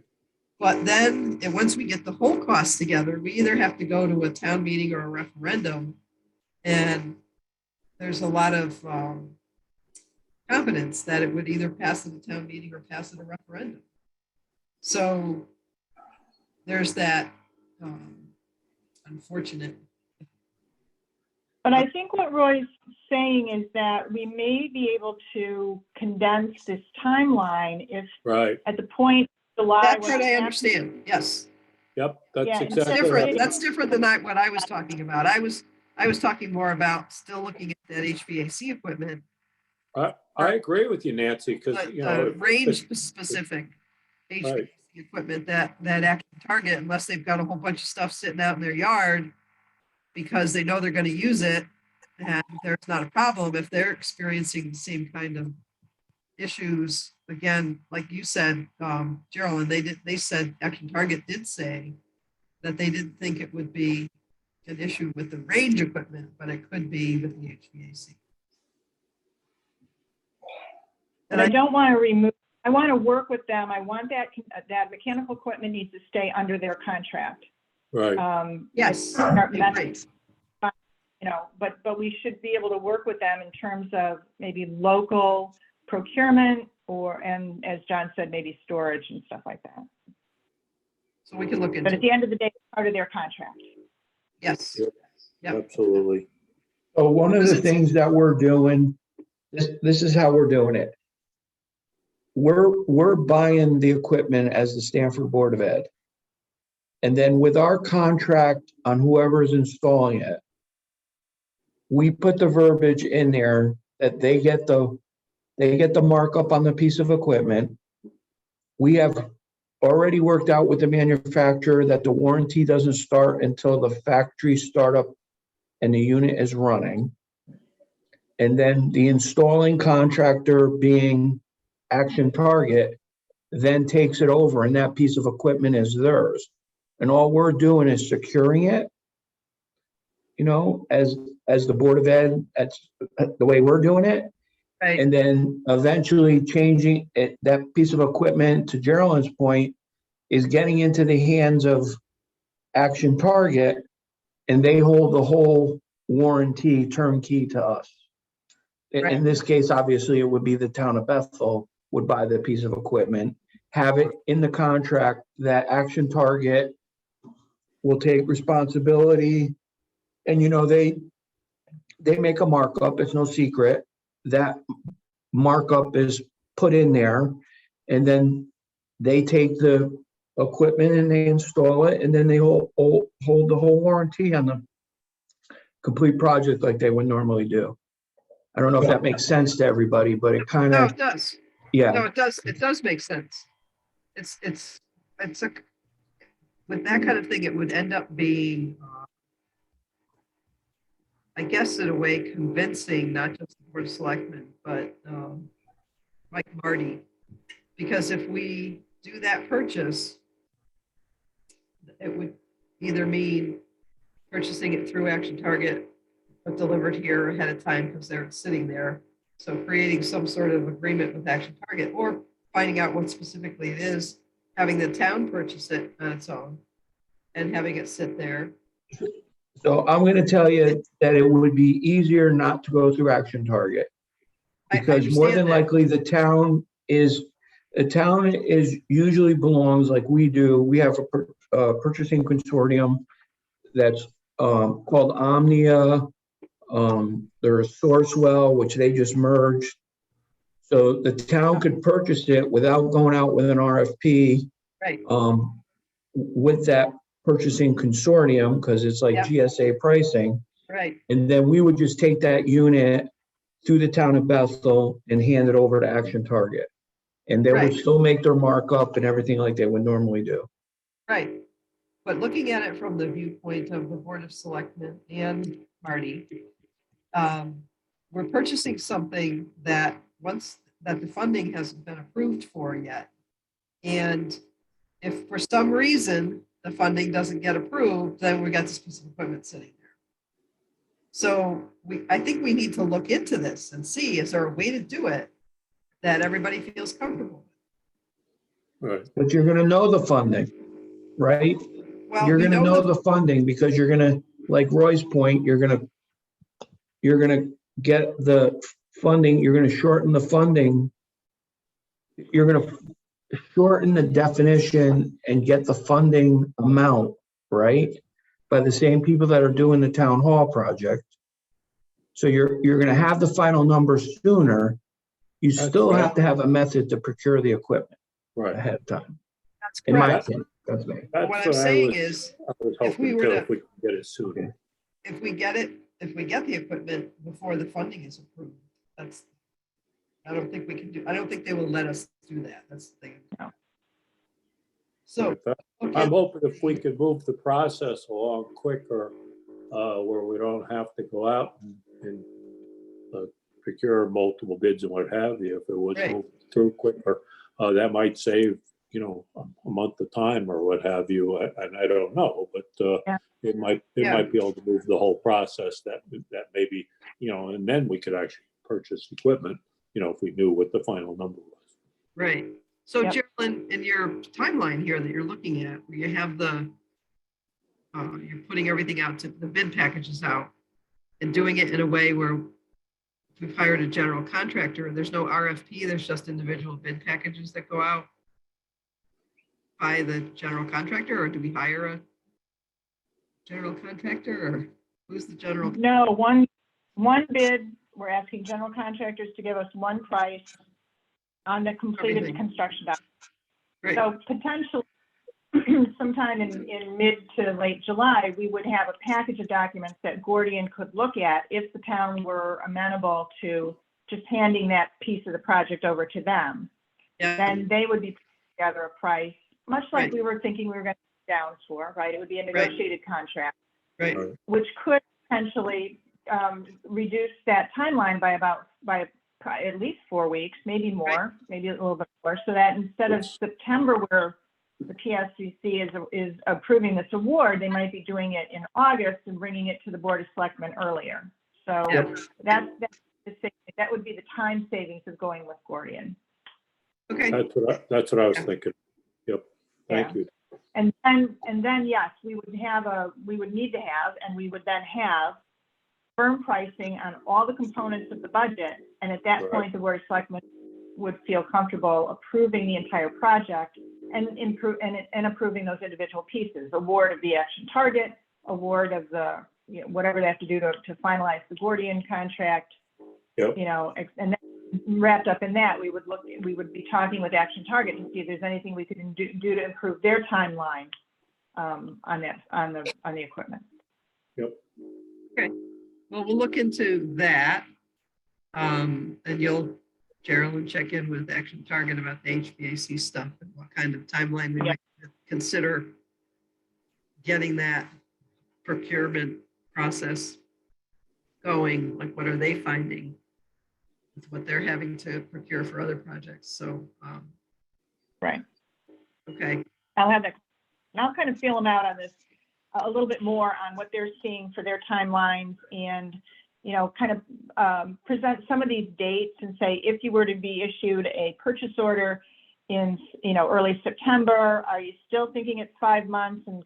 But then, and once we get the whole cost together, we either have to go to a town meeting or a referendum. And there's a lot of confidence that it would either pass at a town meeting or pass at a referendum. So there's that unfortunate. But I think what Roy's saying is that we may be able to condense this timeline if Right, at the point of July. That when part the I act- understand, yes. yep, that's Yeah, That's exactly. different, right. that's different than what I was talking about. I was talking more about still looking at that HVAC equipment, I agree with you, Nancy, because, the you know. range specific Right. HVAC equipment that Action Target, unless they've got a whole bunch of stuff sitting out in their yard because they know they're going to use it, and there's not a problem if they're experiencing the same kind of issues. Again, like you said, Geraldine, they said Action Target did say that they didn't think it would be an issue with the range equipment, but it could be with the HVAC. But I don't want to remove, I want to work with them. I want that mechanical equipment needs to stay under their contract. Right, Yes, That's- great. You know, but we should be able to work with them in terms of maybe local procurement and as John said, maybe storage and stuff like that. So we can look But into at it. the end of the day, it's part of their contract. Yes. Yep. Yep. absolutely. So one of the things that we're doing, this is how we're doing it. We're buying the equipment as the Stanford Board of Ed. And then with our contract on whoever is installing it, we put the verbiage in there that they get the markup on the piece of equipment. We have already worked out with the manufacturer that the warranty doesn't start until the factory startup and the unit is running. And then the installing contractor, being Action Target, then takes it over and that piece of equipment is theirs. And all we're doing is securing it, you know, as the Board of Ed, that's the way we're doing it. Right. And then eventually changing it, that piece of equipment, to Geraldine's point, is getting into the hands of Action Target, and they hold the whole warranty turnkey to us. Right. In this case, obviously, it would be the town of Bethel would buy the piece of equipment, have it in the contract that Action Target will take responsibility. And, you know, they make a markup, it's no secret. That markup is put in there, and then they take the equipment and they install it, and then they hold the whole warranty on the complete project like they would normally do. I don't know if that makes sense to everybody, but it kind No, of, it does. yeah. No, it does. It does make sense. It's a, with that kind of thing, it would end up being, I guess, in a way, convincing not just the Board of Selectmen, but Mike Marty, because if we do that purchase, it would either mean purchasing it through Action Target, but delivered here ahead of time because they're sitting there. So creating some sort of agreement with Action Target, or finding out what specifically it is, having the town purchase it on its own and having it sit there. So I'm going to tell you that it would be easier not to go through Action Target. I Because more than understand that. likely, the town is usually belongs, like we do. We have a purchasing consortium that's called Omnia. There's Sourcewell, which they just merged. So the town could purchase it without going out with an RFP Right. with that purchasing consortium, because it's like Yeah. GSA pricing. Right. And then we would just take that unit through the town of Bethel and hand it over to Action Target. And they would Right. still make their markup and everything like they would normally do. Right. But looking at it from the viewpoint of the Board of Selectmen and Marty, we're purchasing something that the funding hasn't been approved for yet. And if for some reason the funding doesn't get approved, then we got this piece of equipment sitting there. So I think we need to look into this and see, is there a way to do it that everybody feels comfortable with? Right, But you're gonna know the funding, right? Well, You're we gonna know know the funding because you're gonna, like Roy's point, you're gonna get the funding, you're gonna shorten the funding. You're gonna shorten the definition and get the funding amount, right? By the same people that are doing the town hall project. So you're gonna have the final numbers sooner. You That's still right. have to have a method to procure the equipment Right. ahead of time, That's in my correct. opinion. That's me. That's What I'm saying is, I was if we hoping were to, to- if we could get it sooner. if we get the equipment before the funding is approved, I don't think we can do, I don't think they will let us do that. That's the thing. No. So, I'm okay, hoping if we could move the process along quicker, where we don't have to go out and procure multiple bids and what have you, if it was Right. moved through quicker, that might save, a month of time or what have you, and I don't know, but Yeah. it might Yeah. be able to move the whole process that maybe, and then we could actually purchase equipment, if we knew what the final number was. right. So Yep. Geraldine, in your timeline here that you're looking at, where you have you're putting everything out to the bid packages out and doing it in a way where we've hired a general contractor and there's no RFP, there's just individual bid packages that go out by the general contractor, or do we hire a general contractor, or who's the general? No, one bid, we're asking general contractors to give us one price on the completed Everything. construction document. Great. So potentially, sometime in mid to late July, we would have a package of documents that Gordian could look at if the town were amenable to just handing that piece of the project over to them. Yeah, Then they would be putting together a price, much like Right. we were thinking we were going to put down for, right? It would be a Right. negotiated contract, right, Right. which could potentially reduce that timeline by at least 4 weeks, maybe more, maybe a little bit more, so that instead of September, where the PSCC is approving this award, they might be doing it in August and bringing it to the Board of Selectmen earlier. So Yeah. that would be the time savings of going with Gordian. okay, That's what I was thinking. Yep. Thank you. And then, yes, we would need to have, and we would then have firm pricing on all the components of the budget. And at that Right. point, the Board of Selectmen would feel comfortable approving the entire project and approving those individual pieces, award of the action target, award of the, whatever they have to do to finalize the Gordian contract. Yep. And then wrapped up in that, we would be talking with Action Target to see if there's anything we could do to improve their timeline on the equipment. Yep. okay. Well, we'll look into that. And Geraldine, check in with Action Target about the HVAC stuff and what kind of timeline we might consider getting that procurement process going. Like, what are they finding with what they're having to procure for other projects? So, Right. okay, I'll have that. And I'll kind of feel them out on this a little bit more on what they're seeing for their timelines and, kind of present some of these dates and say, if you were to be issued a purchase order in, early September, are you still thinking it's 5 months? And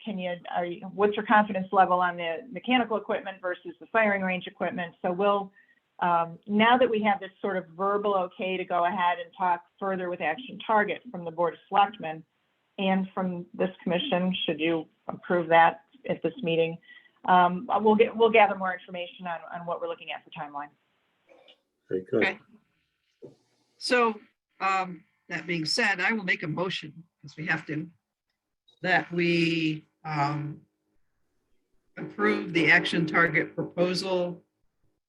what's your confidence level on the mechanical equipment versus the firing range equipment? So we'll, now that we have this sort of verbal okay to go ahead and talk further with Action Target from the Board of Selectmen and from this commission, should you approve that at this meeting, we'll gather more information on what we're looking at for timeline. Very good. okay. So, that being said, I will make a motion, because we have to, that we approve the Action Target proposal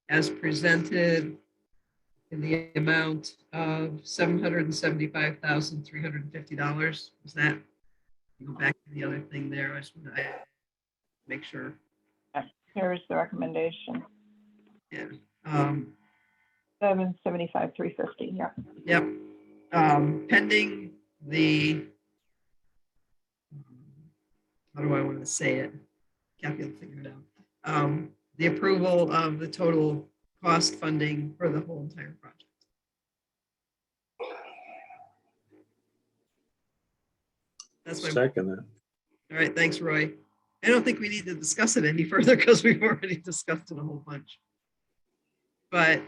as presented in the amount of $775,350. Is that, go back to the other thing there, I just want to make sure. Here's the recommendation, Yeah. 775,350. Yeah. Yep. Pending the, how do I want to say it? Kathy will figure it out. The approval of the total cost funding for the whole entire project. That's my, Second that. all right, thanks, Roy. I don't think we need to discuss it any further because we've already discussed it a whole bunch. But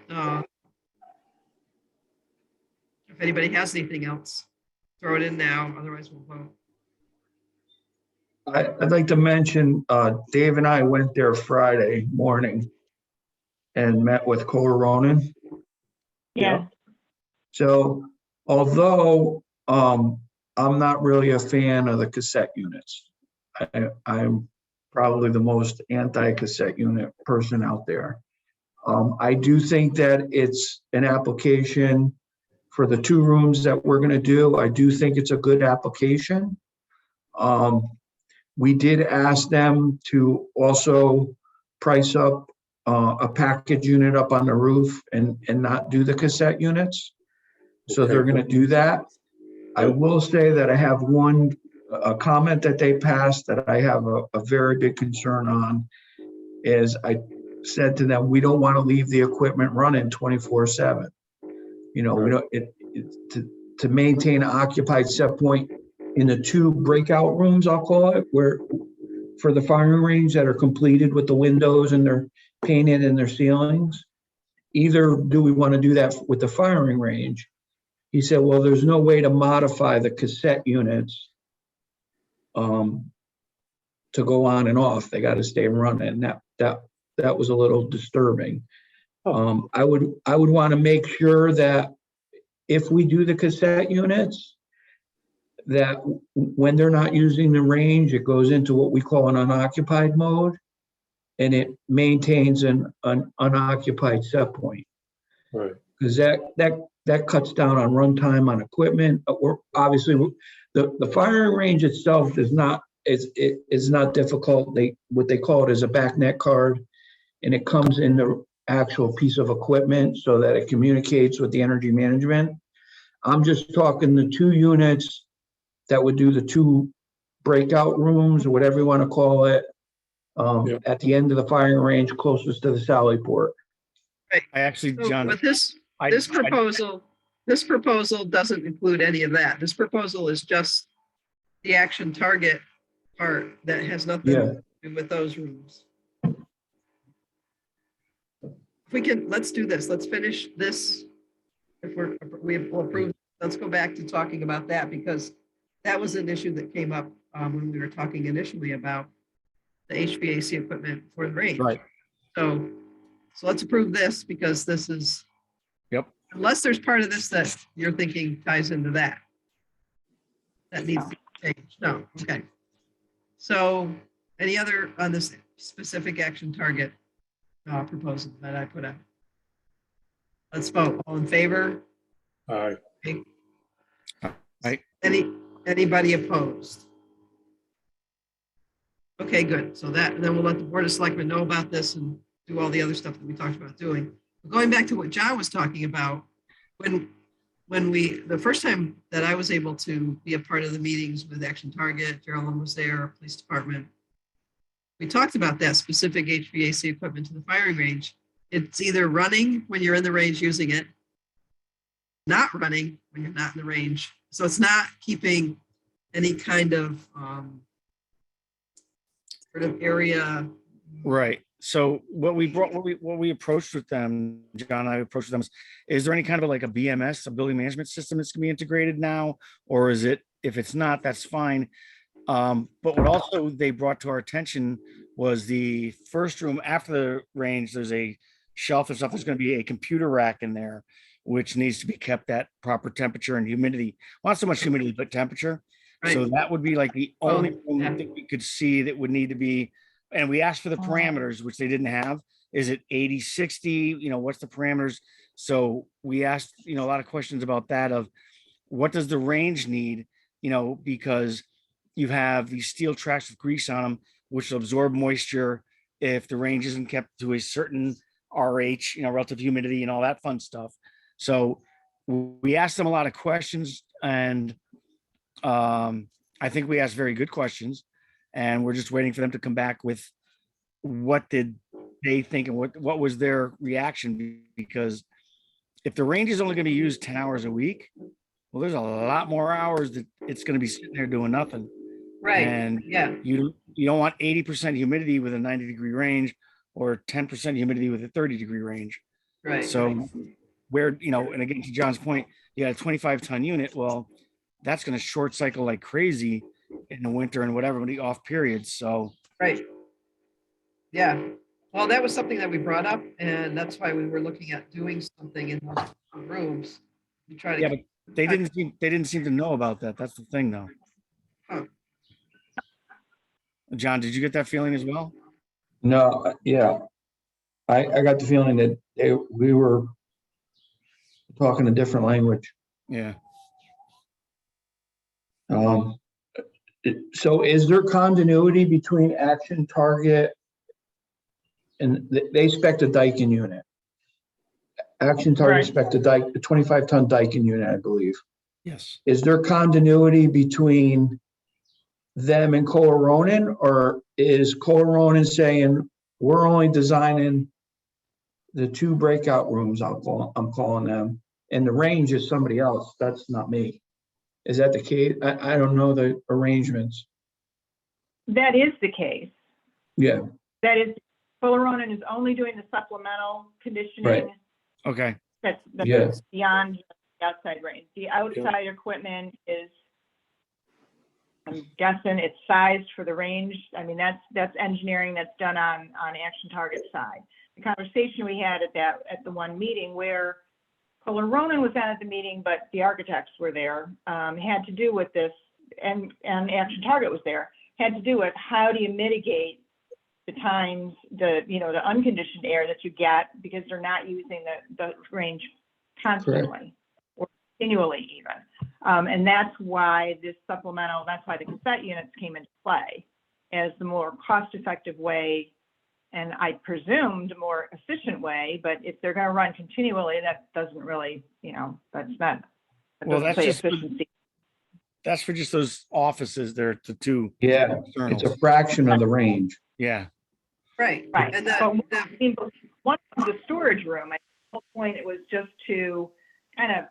If anybody has anything else, throw it in now, otherwise we'll vote. I'd like to mention, Dave and I went there Friday morning and met with Kohler Ronan. Yeah, So although I'm not really a fan of the cassette units, I'm probably the most anti-cassette unit person out there. I do think that it's an application for the 2 rooms that we're going to do. I do think it's a good application. We did ask them to also price up a package unit up on the roof and not do the cassette units. So they're going to do that. I will say that I have a comment that they passed that I have a very big concern on is I said to them, we don't want to leave the equipment running 24/7. You know, we don't, to maintain an occupied set point in the 2 breakout rooms, I'll call it, where for the firing range that are completed with the windows and they're painted in their ceilings. Either do we want to do that with the firing range? He said, well, there's no way to modify the cassette units to go on and off. They got to stay running. That was a little disturbing. I would want to make sure that if we do the cassette units, that when they're not using the range, it goes into what we call an unoccupied mode, and it maintains an unoccupied set point. Right. Because that cuts down on runtime on equipment. We're obviously the firing range itself is not difficult. What they call it is a back net card, and it comes in the actual piece of equipment so that it communicates with the energy management. I'm just talking the 2 units that would do the 2 breakout rooms or whatever you want to call it, at the end of the firing range closest to the sally port. I actually, So John, with this proposal doesn't include any of that. This proposal is just the action target part that has nothing to do with those rooms. If we can, let's do this. Let's finish this. If we'll approve, let's go back to talking about that, because that was an issue that came up when we were talking initially about the HVAC equipment for the range. right. So let's approve this, because this is, Yep. unless there's part of this that you're thinking ties into that needs to change. No, okay. So any other on this specific action target proposal that I put out? Let's vote. All in favor? Aye. Aye. Anybody opposed? Okay, good. So then we'll let the Board of Selectmen know about this and do all the other stuff that we talked about doing. Going back to what John was talking about, when the first time that I was able to be a part of the meetings with Action Target, Geraldine was there, police department, we talked about that specific HVAC equipment to the firing range. It's either running when you're in the range using it, not running when you're not in the range. So it's not keeping any kind of sort of area. Right. So what we approached with them, John and I approached with them is there any kind of like a BMS, a building management system that's gonna be integrated now? Or is it, if it's not, that's fine. But what also they brought to our attention was the first room after the range, there's a shelf and stuff. There's going to be a computer rack in there, which needs to be kept at proper temperature and humidity. Well, not so much humidity, but temperature. Right. So that would be like the only room yeah. that we could see that would need to be. And we asked for the parameters, which they didn't have. Is it 80, 60? You know, what's the parameters? So we asked, a lot of questions about that of what does the range need, because you have these steel tracks with grease on them, which will absorb moisture if the range isn't kept to a certain RH, relative humidity and all that fun stuff. So we asked them a lot of questions, and I think we asked very good questions, and we're just waiting for them to come back with what did they think and what was their reaction, because if the range is only going to be used 10 hours a week, well, there's a lot more hours that it's going to be sitting there doing nothing. Right. And yeah. you don't want 80% humidity with a 90-degree range or 10% humidity with a 30-degree range. Right. So where, and again, to John's point, you got a 25-ton unit. Well, that's going to short cycle like crazy in the winter and whatever, the off periods. So, Right. Yeah. Well, that was something that we brought up, and that's why we were looking at doing something in those rooms to try to. yeah, but they didn't seem to know about that. That's the thing, though. Huh. John, did you get that feeling as well? No, yeah. I got the feeling that we were talking a different language. Yeah. So is there continuity between Action Target and they spec a Daikin unit? Action Target Right. spec a 25-ton Daikin unit, I believe. Yes. Is there continuity between them and Kohler Ronin, or is Kohler Ronin saying we're only designing the 2 breakout rooms? I'm calling them, and the range is somebody else. That's not me. Is that the case? I don't know the arrangements. That is the case. Yeah, That is, Kohler Ronin is only doing the supplemental conditioning. Right. Okay. That's Yeah. beyond the outside range. The outside equipment is, I'm guessing it's sized for the range. I mean, that's engineering that's done on Action Target side. The conversation we had at the one meeting where Kohler Ronin was not at the meeting, but the architects were there, had to do with this, and Action Target was there, had to do with how do you mitigate the times, the unconditioned air that you get because they're not using the range constantly or continually even. And that's why this supplemental, that's why the cassette units came into play as the more cost-effective way, and I presumed more efficient way, but if they're going to run continually, that doesn't really, that's not, that Well, doesn't that's say just efficiency. that's for just those offices there, the 2 yeah. externals. It's a fraction of the range. Yeah. Right. Right. And But one of the storage room, at the point, it was just to kind of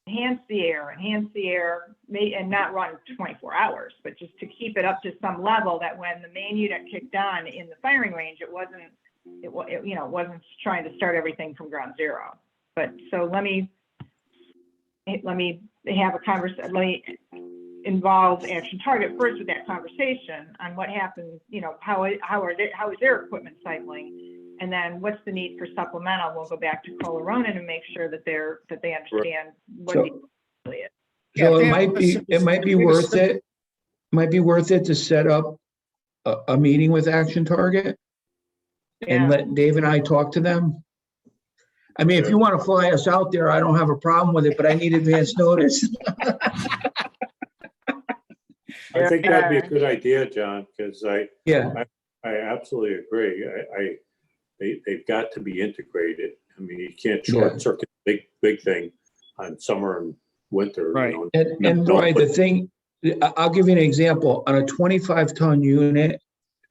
enhance the air, and not run 24 hours, but just to keep it up to some level that when the main unit kicked on in the firing range, it wasn't trying to start everything from ground zero. But so let me have a conversation. Let me involve Action Target first with that conversation on what happens. How is their equipment cycling? And then what's the need for supplemental? We'll go back to Kohler Ronin and make sure that they understand what So- it really is. So Yeah, it might be worth it. Might be worth it to set up a meeting with Action Target and Yeah. let Dave and I talk to them. I mean, if you want to fly us out there, I don't have a problem with it, but I need advance notice. I think that'd be a good idea, John, because Yeah, I absolutely agree. They've got to be integrated. I mean, you can't short circuit big thing on summer and winter. Right. and Roy, the thing, I'll give you an example. On a 25-ton unit,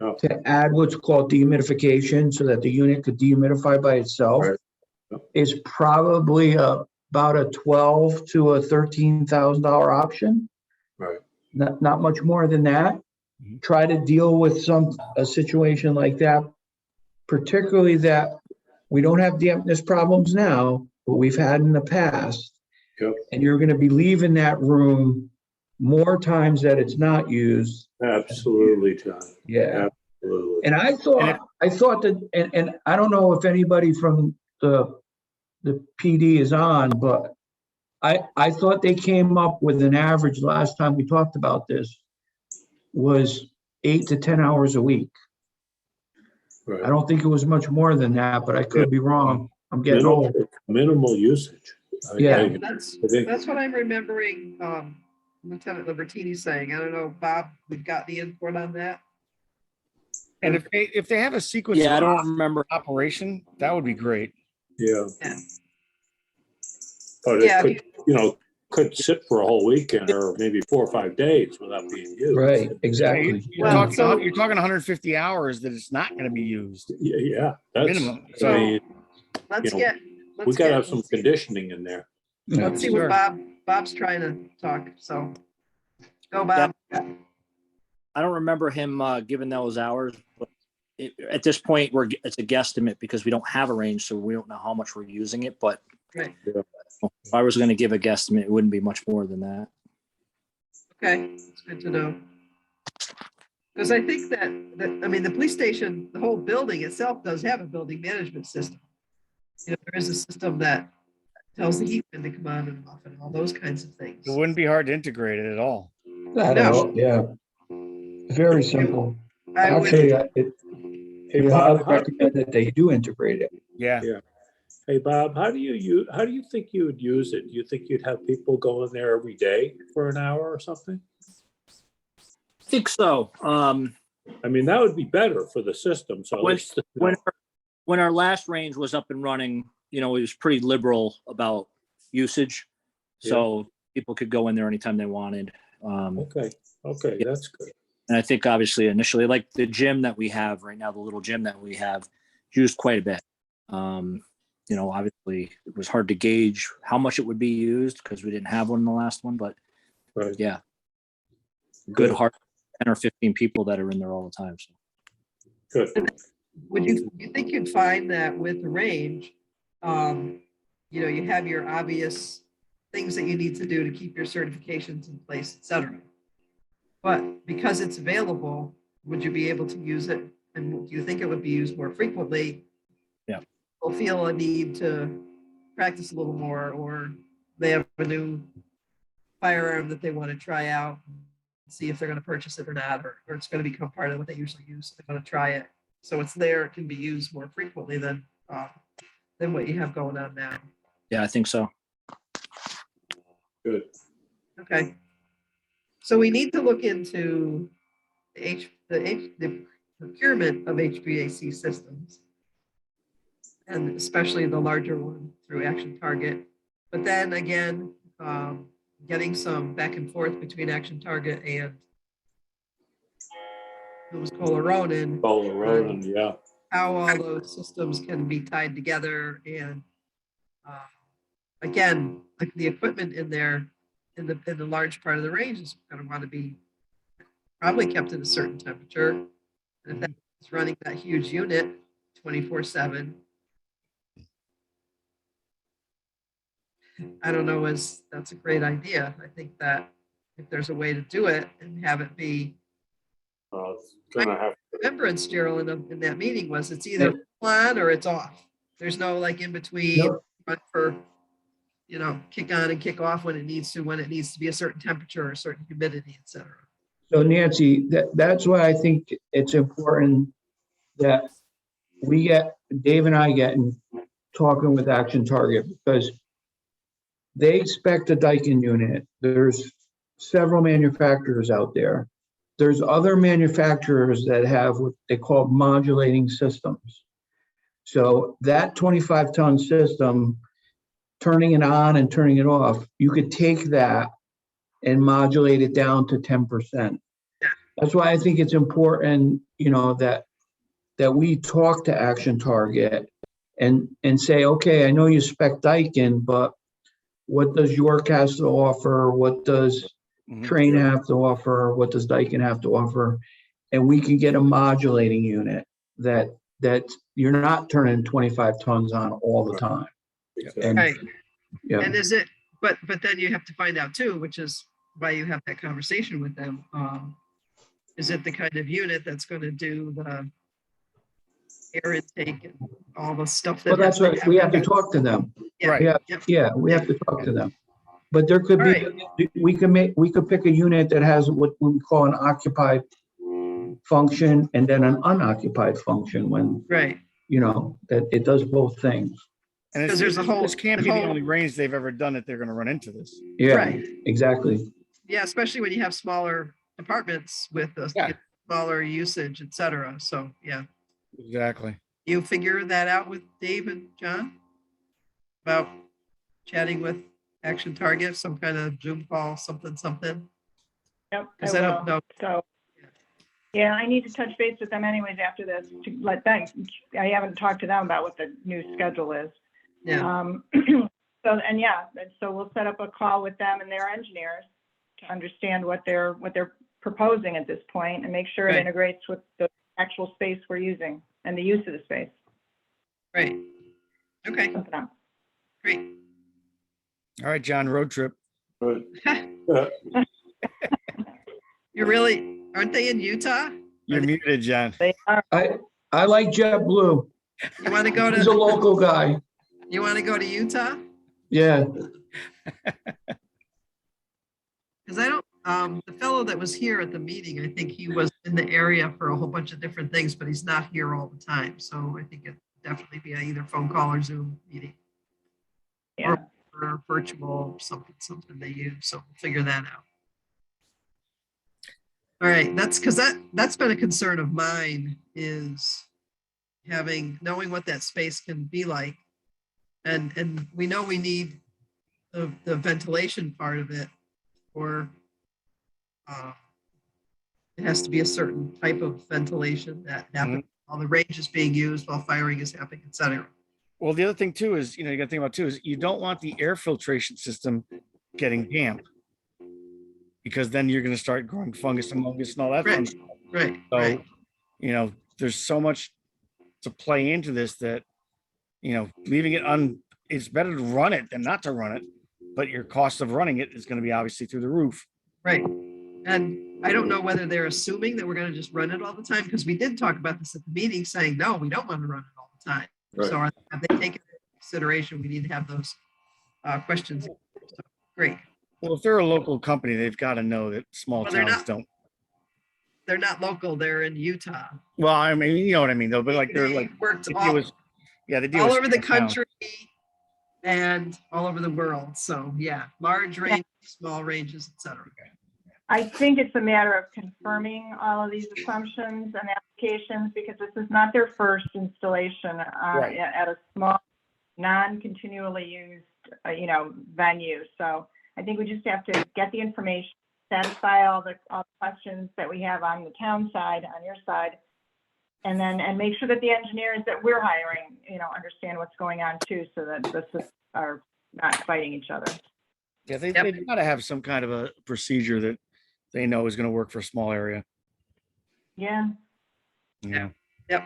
Oh. to add what's called dehumidification so that the unit could dehumidify by itself Right. Yep. is probably about a $12,000 to a $13,000 option. Right. Not much more than that. Mhm. Try to deal with a situation like that, particularly that we don't have dampness problems now, but we've had in the past. Yep. And you're going to be leaving that room more times that it's not used. Absolutely, John. Yeah. Absolutely. And I thought that, and I don't know if anybody from the PD is on, but I thought they came up with an average last time we talked about this was 8 to 10 hours a week. I Right. don't think it was much more than that, but I could be wrong. I'm getting old. Minimal usage. Yeah. That's I think- what I'm remembering Lieutenant Libertini saying. I don't know, Bob, we've got the input on that. And if they have a sequence Yeah, I of don't remember. operation, that would be great. Yeah. Yeah. But Yeah, it could sit for a whole weekend or maybe 4 or 5 days without being used. Right, Yeah, exactly. You're, Well, talking, so- you're talking 150 hours that it's not going to be used. Yeah, that's, Minimum. I So- mean, Let's know, get. we gotta have some conditioning in there. Let's see Sure. what Bob's trying to talk. So go, Bob. I don't remember him giving those hours, but at this point, it's a guesstimate because we don't have a range, so we don't know how much we're using it. But Right. Yeah. If I was going to give a guesstimate, it wouldn't be much more than that. Okay, it's good to know. Because I think I mean, the police station, the whole building itself does have a building management system. You know, there is a system that tells the heat when to come on and off and all those kinds of things. It wouldn't be hard to integrate it at all. That No. help, yeah. Very simple. I would, Actually, Hey, I Bob, highly recommend that they do integrate it. Yeah. Hey, Bob, how do you think you would use it? Do you think you'd have people go in there every day for an hour or something? I think so. I mean, that would be better for the system, so. at When- least, you know, When our last range was up and running, it was pretty liberal about usage. So people could go in there anytime they wanted. Okay, Yeah. that's good. And I think obviously initially, like the gym that we have right now, the little gym that we have, used quite a bit. Obviously it was hard to gauge how much it would be used because we didn't have one in the last one, but Right. yeah, good heart, 10 or 15 people that are in there all the time. So. Good. you think you'd find that with the range, you have your obvious things that you need to do to keep your certifications in place, et cetera. But because it's available, would you be able to use it? And do you think it would be used more frequently? Yeah. People feel a need to practice a little more, or they have a new firearm that they want to try out, see if they're going to purchase it or not, or it's going to become part of what they usually use. So they're going to try it. So it's there, it can be used more frequently than what you have going on now. Yeah, I think so. Good. Okay. So we need to look into the procurement of HVAC systems, and especially the larger one through Action Target. But then again, getting some back and forth between Action Target and it was Ronan. Yeah. How all those systems can be tied together, and again, like the equipment in there in the large part of the range is going to want to be probably kept at a certain temperature. And if that's running that huge unit 24/7, I don't know, that's a great idea. I think that if there's a way to do it and have it be, It's gonna have. remembrance, Gerald, in that meeting was it's either on or it's off. There's no like in between, Nope. but for kick on and kick off when it needs to be a certain temperature or a certain humidity, et cetera. So Nancy, that's why I think it's important that Dave and I get in talking with Action Target, because they spec the Daikin unit. There's several manufacturers out there. There's other manufacturers that have what they call modulating systems. So that 25-ton system, turning it on and turning it off, you could take that and modulate it down to 10%. That's why I think it's important, that we talk to Action Target and say, okay, I know you spec Daikin, but what does York has to offer? What does Train have to offer? What does Daikin have to offer? And we can get a modulating unit that you're not turning 25 tons on all the time. And, Right. yeah. And is it, but then you have to find out too, which is why you have that conversation with them. Is it the kind of unit that's going to do the air intake and all the stuff that? Well, that's what we have to talk to them. Yeah. Yeah, we have to talk to them. But there could be, Right. we could pick a unit that has what we call an occupied function and then an unoccupied function when, Right. that it does both things. And Because there's a whole- this can't the be the whole- only range they've ever done that they're going to run into this. Yeah, Right. exactly. Yeah, especially when you have smaller departments with a smaller usage, et cetera. So, yeah. Exactly. You figure that out with Dave and John about chatting with Action Target, some kind of Zoom call, something. Yep, Because I I don't will. know. So, yeah, I need to touch base with them anyways after this to let them, I haven't talked to them about what the new schedule is. Yeah. So we'll set up a call with them and their engineers to understand what they're proposing at this point and make sure it Right. integrates with the actual space we're using and the use of the space. Right. Okay. Something else. Great. All right, John, road trip. But, You really, aren't they in Utah? You're muted, John. They are. I like JetBlue. You want to go He's a to, local guy. you want to go to Utah? Yeah. Because I don't, the fellow that was here at the meeting, I think he was in the area for a whole bunch of different things, but he's not here all the time. So I think it'd definitely be either phone call or Zoom meeting. Yeah. Or virtual, something they use. So we'll figure that out. All right, that's because that's been a concern of mine, is knowing what that space can be like. And we know we need the ventilation part of it, or it has to be a certain type of ventilation that happens while the range is being used, while firing is happening, et cetera. Well, the other thing too is, you got to think about too, is you don't want the air filtration system getting damp, because then you're going to start growing fungus and fungus and all that fun Right, stuff. right, So, right. There's so much to play into this that, leaving it it's better to run it than not to run it, but your cost of running it is going to be obviously through the roof. Right. And I don't know whether they're assuming that we're going to just run it all the time, because we did talk about this at the meeting, saying, no, we don't want to run it all the time. Right. So have they taken into consideration? We need to have those questions. So, great. Well, if they're a local company, they've got to know that small Well, they're towns not. don't. They're not local. They're in Utah. Well, I mean, you know what I mean, though. But like, they're like, worked the all, deal was, yeah, the deal all was over the small town. country and all over the world. So yeah, large range, small ranges, etc. I think it's a matter of confirming all of these assumptions and applications, because this is not their first installation Right. at a small, non-continually used, venue. So I think we just have to get the information, satisfy all the questions that we have on the town side, on your side, and make sure that the engineers that we're hiring, understand what's going on too, so that the systems are not fighting each other. Yeah, they've got to have some kind of a procedure that they know is going to work for a small area. Yeah. Yeah. Yep.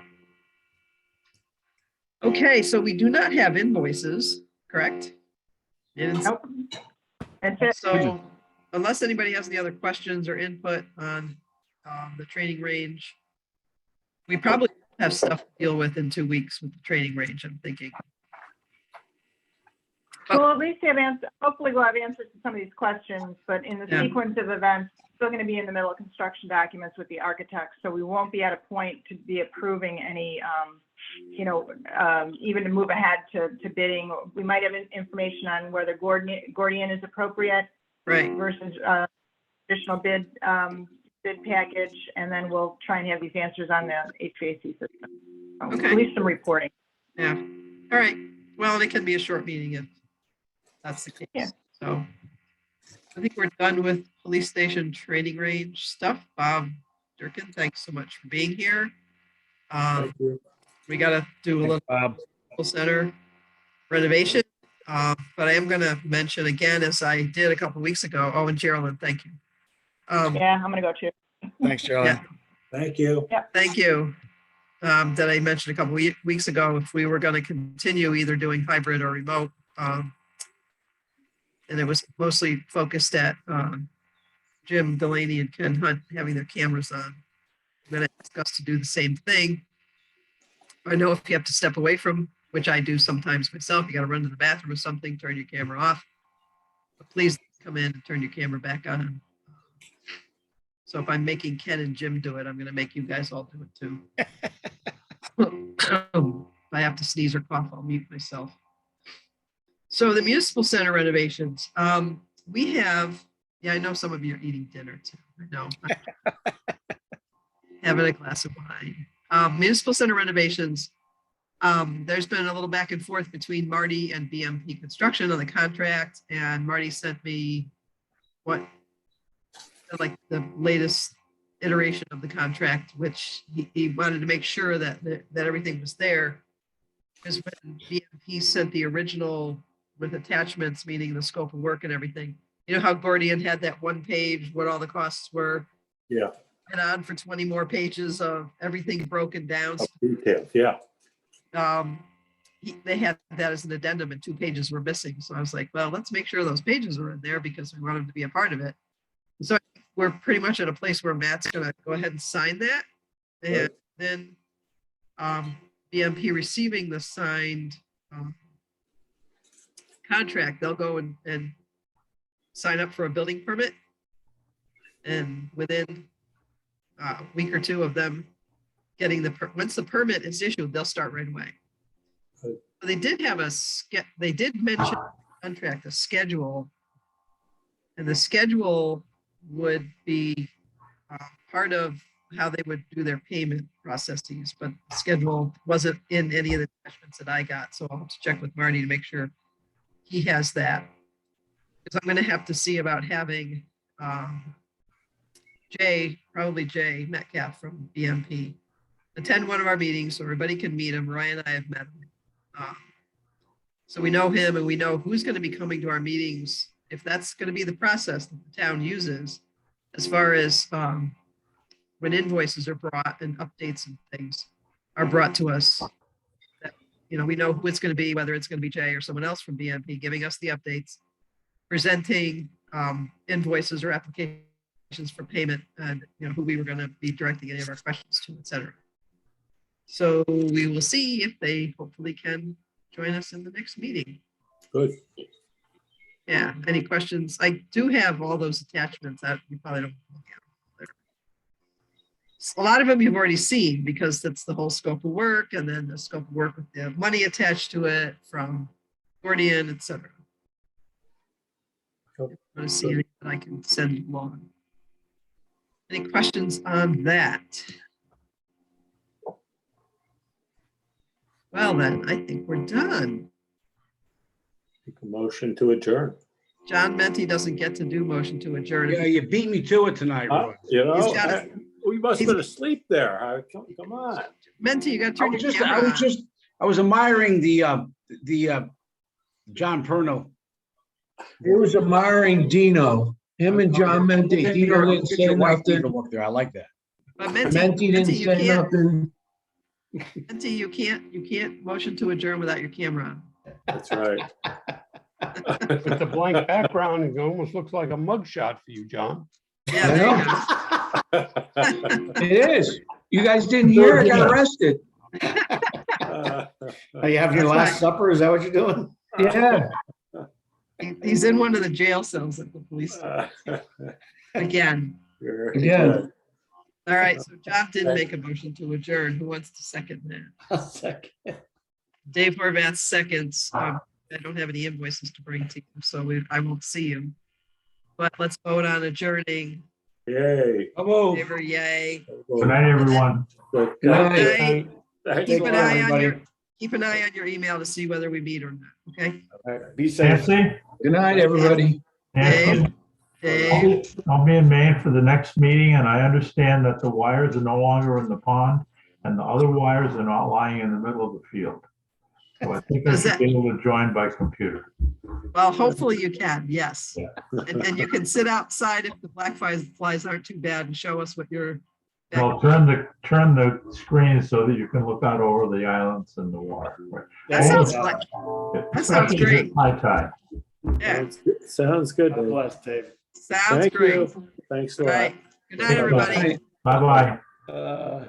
Okay, so we do not have invoices, correct? Nope. That's it. So unless anybody has any other questions or input on the training range, we probably have stuff to deal with in 2 weeks with the training range, I'm thinking. Well, at least hopefully we'll have answers to some of these questions, but in the Yeah. sequence of events, still going to be in the middle of construction documents with the architects, so we won't be at a point to be approving any, even to move ahead to bidding. We might have information on whether Gordian is appropriate Right. versus additional bid package, and then we'll try and have these answers on the HVAC system. So Okay. At least some reporting. Yeah. All right. Well, and it can be a short meeting if that's the case. Yeah. So I think we're done with police station training range stuff. Bob Durkin, thanks so much for being here. thank you. We got to do a little Bob. center renovation. But I am going to mention again, as I did a couple weeks ago. Oh, and Geraldine, thank you. Yeah, I'm going to go too. Thanks, Charlie. Yeah. Thank you. Thank you. That I mentioned a couple weeks ago, if we were going to continue either doing hybrid or remote. And it was mostly focused at Jim Delaney and Ken Hunt having their cameras on. I'm going to ask us to do the same thing. I know if you have to step away from, which I do sometimes myself, you got to run to the bathroom or something, turn your camera off. But please come in and turn your camera back on. So if I'm making Ken and Jim do it, I'm going to make you guys all do it too. If I have to sneeze or cough, I'll mute myself. So the municipal center renovations, we have, I know some of you are eating dinner too. I know. Having a glass of wine. Municipal center renovations, there's been a little back and forth between Marty and BMP Construction on the contract, and Marty sent me like the latest iteration of the contract, which he wanted to make sure that everything was there. Because when BMP sent the original with attachments, meaning the scope of work and everything, you know how Gordian had that one page, what all the costs were? Yeah. And on for 20 more pages of everything broken down. Details, yeah. they had that as an addendum and 2 pages were missing. So I was like, well, let's make sure those pages are in there because we want them to be a part of it. So we're pretty much at a place where Matt's gonna go ahead and sign that. And then BMP receiving the signed contract, they'll go and sign up for a building permit. And within a week or 2 of them getting once the permit is issued, they'll start right away. Good. They did have they did mention contract, a schedule, and the schedule would be part of how they would do their payment processes, but the schedule wasn't in any of the attachments that I got. So I'll have to check with Marty to make sure he has that. Because I'm going to have to see about having probably Jay Metcalf from BMP, attend one of our meetings so everybody can meet him. Ryan and I have met him. So we know him and we know who's going to be coming to our meetings, if that's going to be the process that the town uses, as far as when invoices are brought and updates and things are brought to us. That, we know who it's going to be, whether it's going to be Jay or someone else from BMP giving us the updates, presenting invoices or applications for payment, and who we were going to be directing any of our questions to, etc. So we will see if they hopefully can join us in the next meeting. Good. Yeah, any questions? I do have all those attachments that you probably don't look at. A lot of them you've already seen because that's the whole scope of work, and then the scope of work with the money attached to it from Gordian, etc. I'm going to see anything that I can send along. Any questions on that? Well, then, I think we're done. Make a motion to adjourn. John Menti doesn't get to do motion to adjourn. Yeah, you beat me to it tonight, Roy. He's got We must have been asleep there. Come on. Menti, you got to turn your camera on. I was admiring the John Perno. He was admiring Dino, him and John Menti. Dino didn't say nothing. Look there, I like that. But Menti didn't say nothing. Menti, you can't motion to adjourn without your camera on. That's right. With the blank background, it almost looks like a mugshot for you, John. Yeah, there you go. It is. You guys didn't hear, I got arrested. Are you having your last supper? Is that what you're doing? Yeah. He's in one of the jail cells at the police. Again. Again. All right, so John did make a motion to adjourn. Who wants to second that? I'll second. Dave Horvath seconds. I don't have any invoices to bring to you, so I won't see you. But let's vote on adjourning. Yay. Favor, yay. Good night, everyone. Good night. Keep an eye on everybody. keep an eye on your email to see whether we meet or not. Okay. Be safe. Nancy? Good night, everybody. Nancy? Dave. I'll be in Maine for the next meeting, and I understand that the wires are no longer in the pond, and the other wires are not lying in the middle of the field. So I think I should be able to join by computer. Well, hopefully you can. Yes. Yeah. And you can sit outside if the black flies aren't too bad and show us what you're. Well, turn the screen so that you can look out over the islands and the water. That sounds like. That sounds great. High tide. Yeah. Sounds good. God bless, Dave. Sounds Thank great. you. Thanks a All lot. right. Good night, everybody. Bye-bye.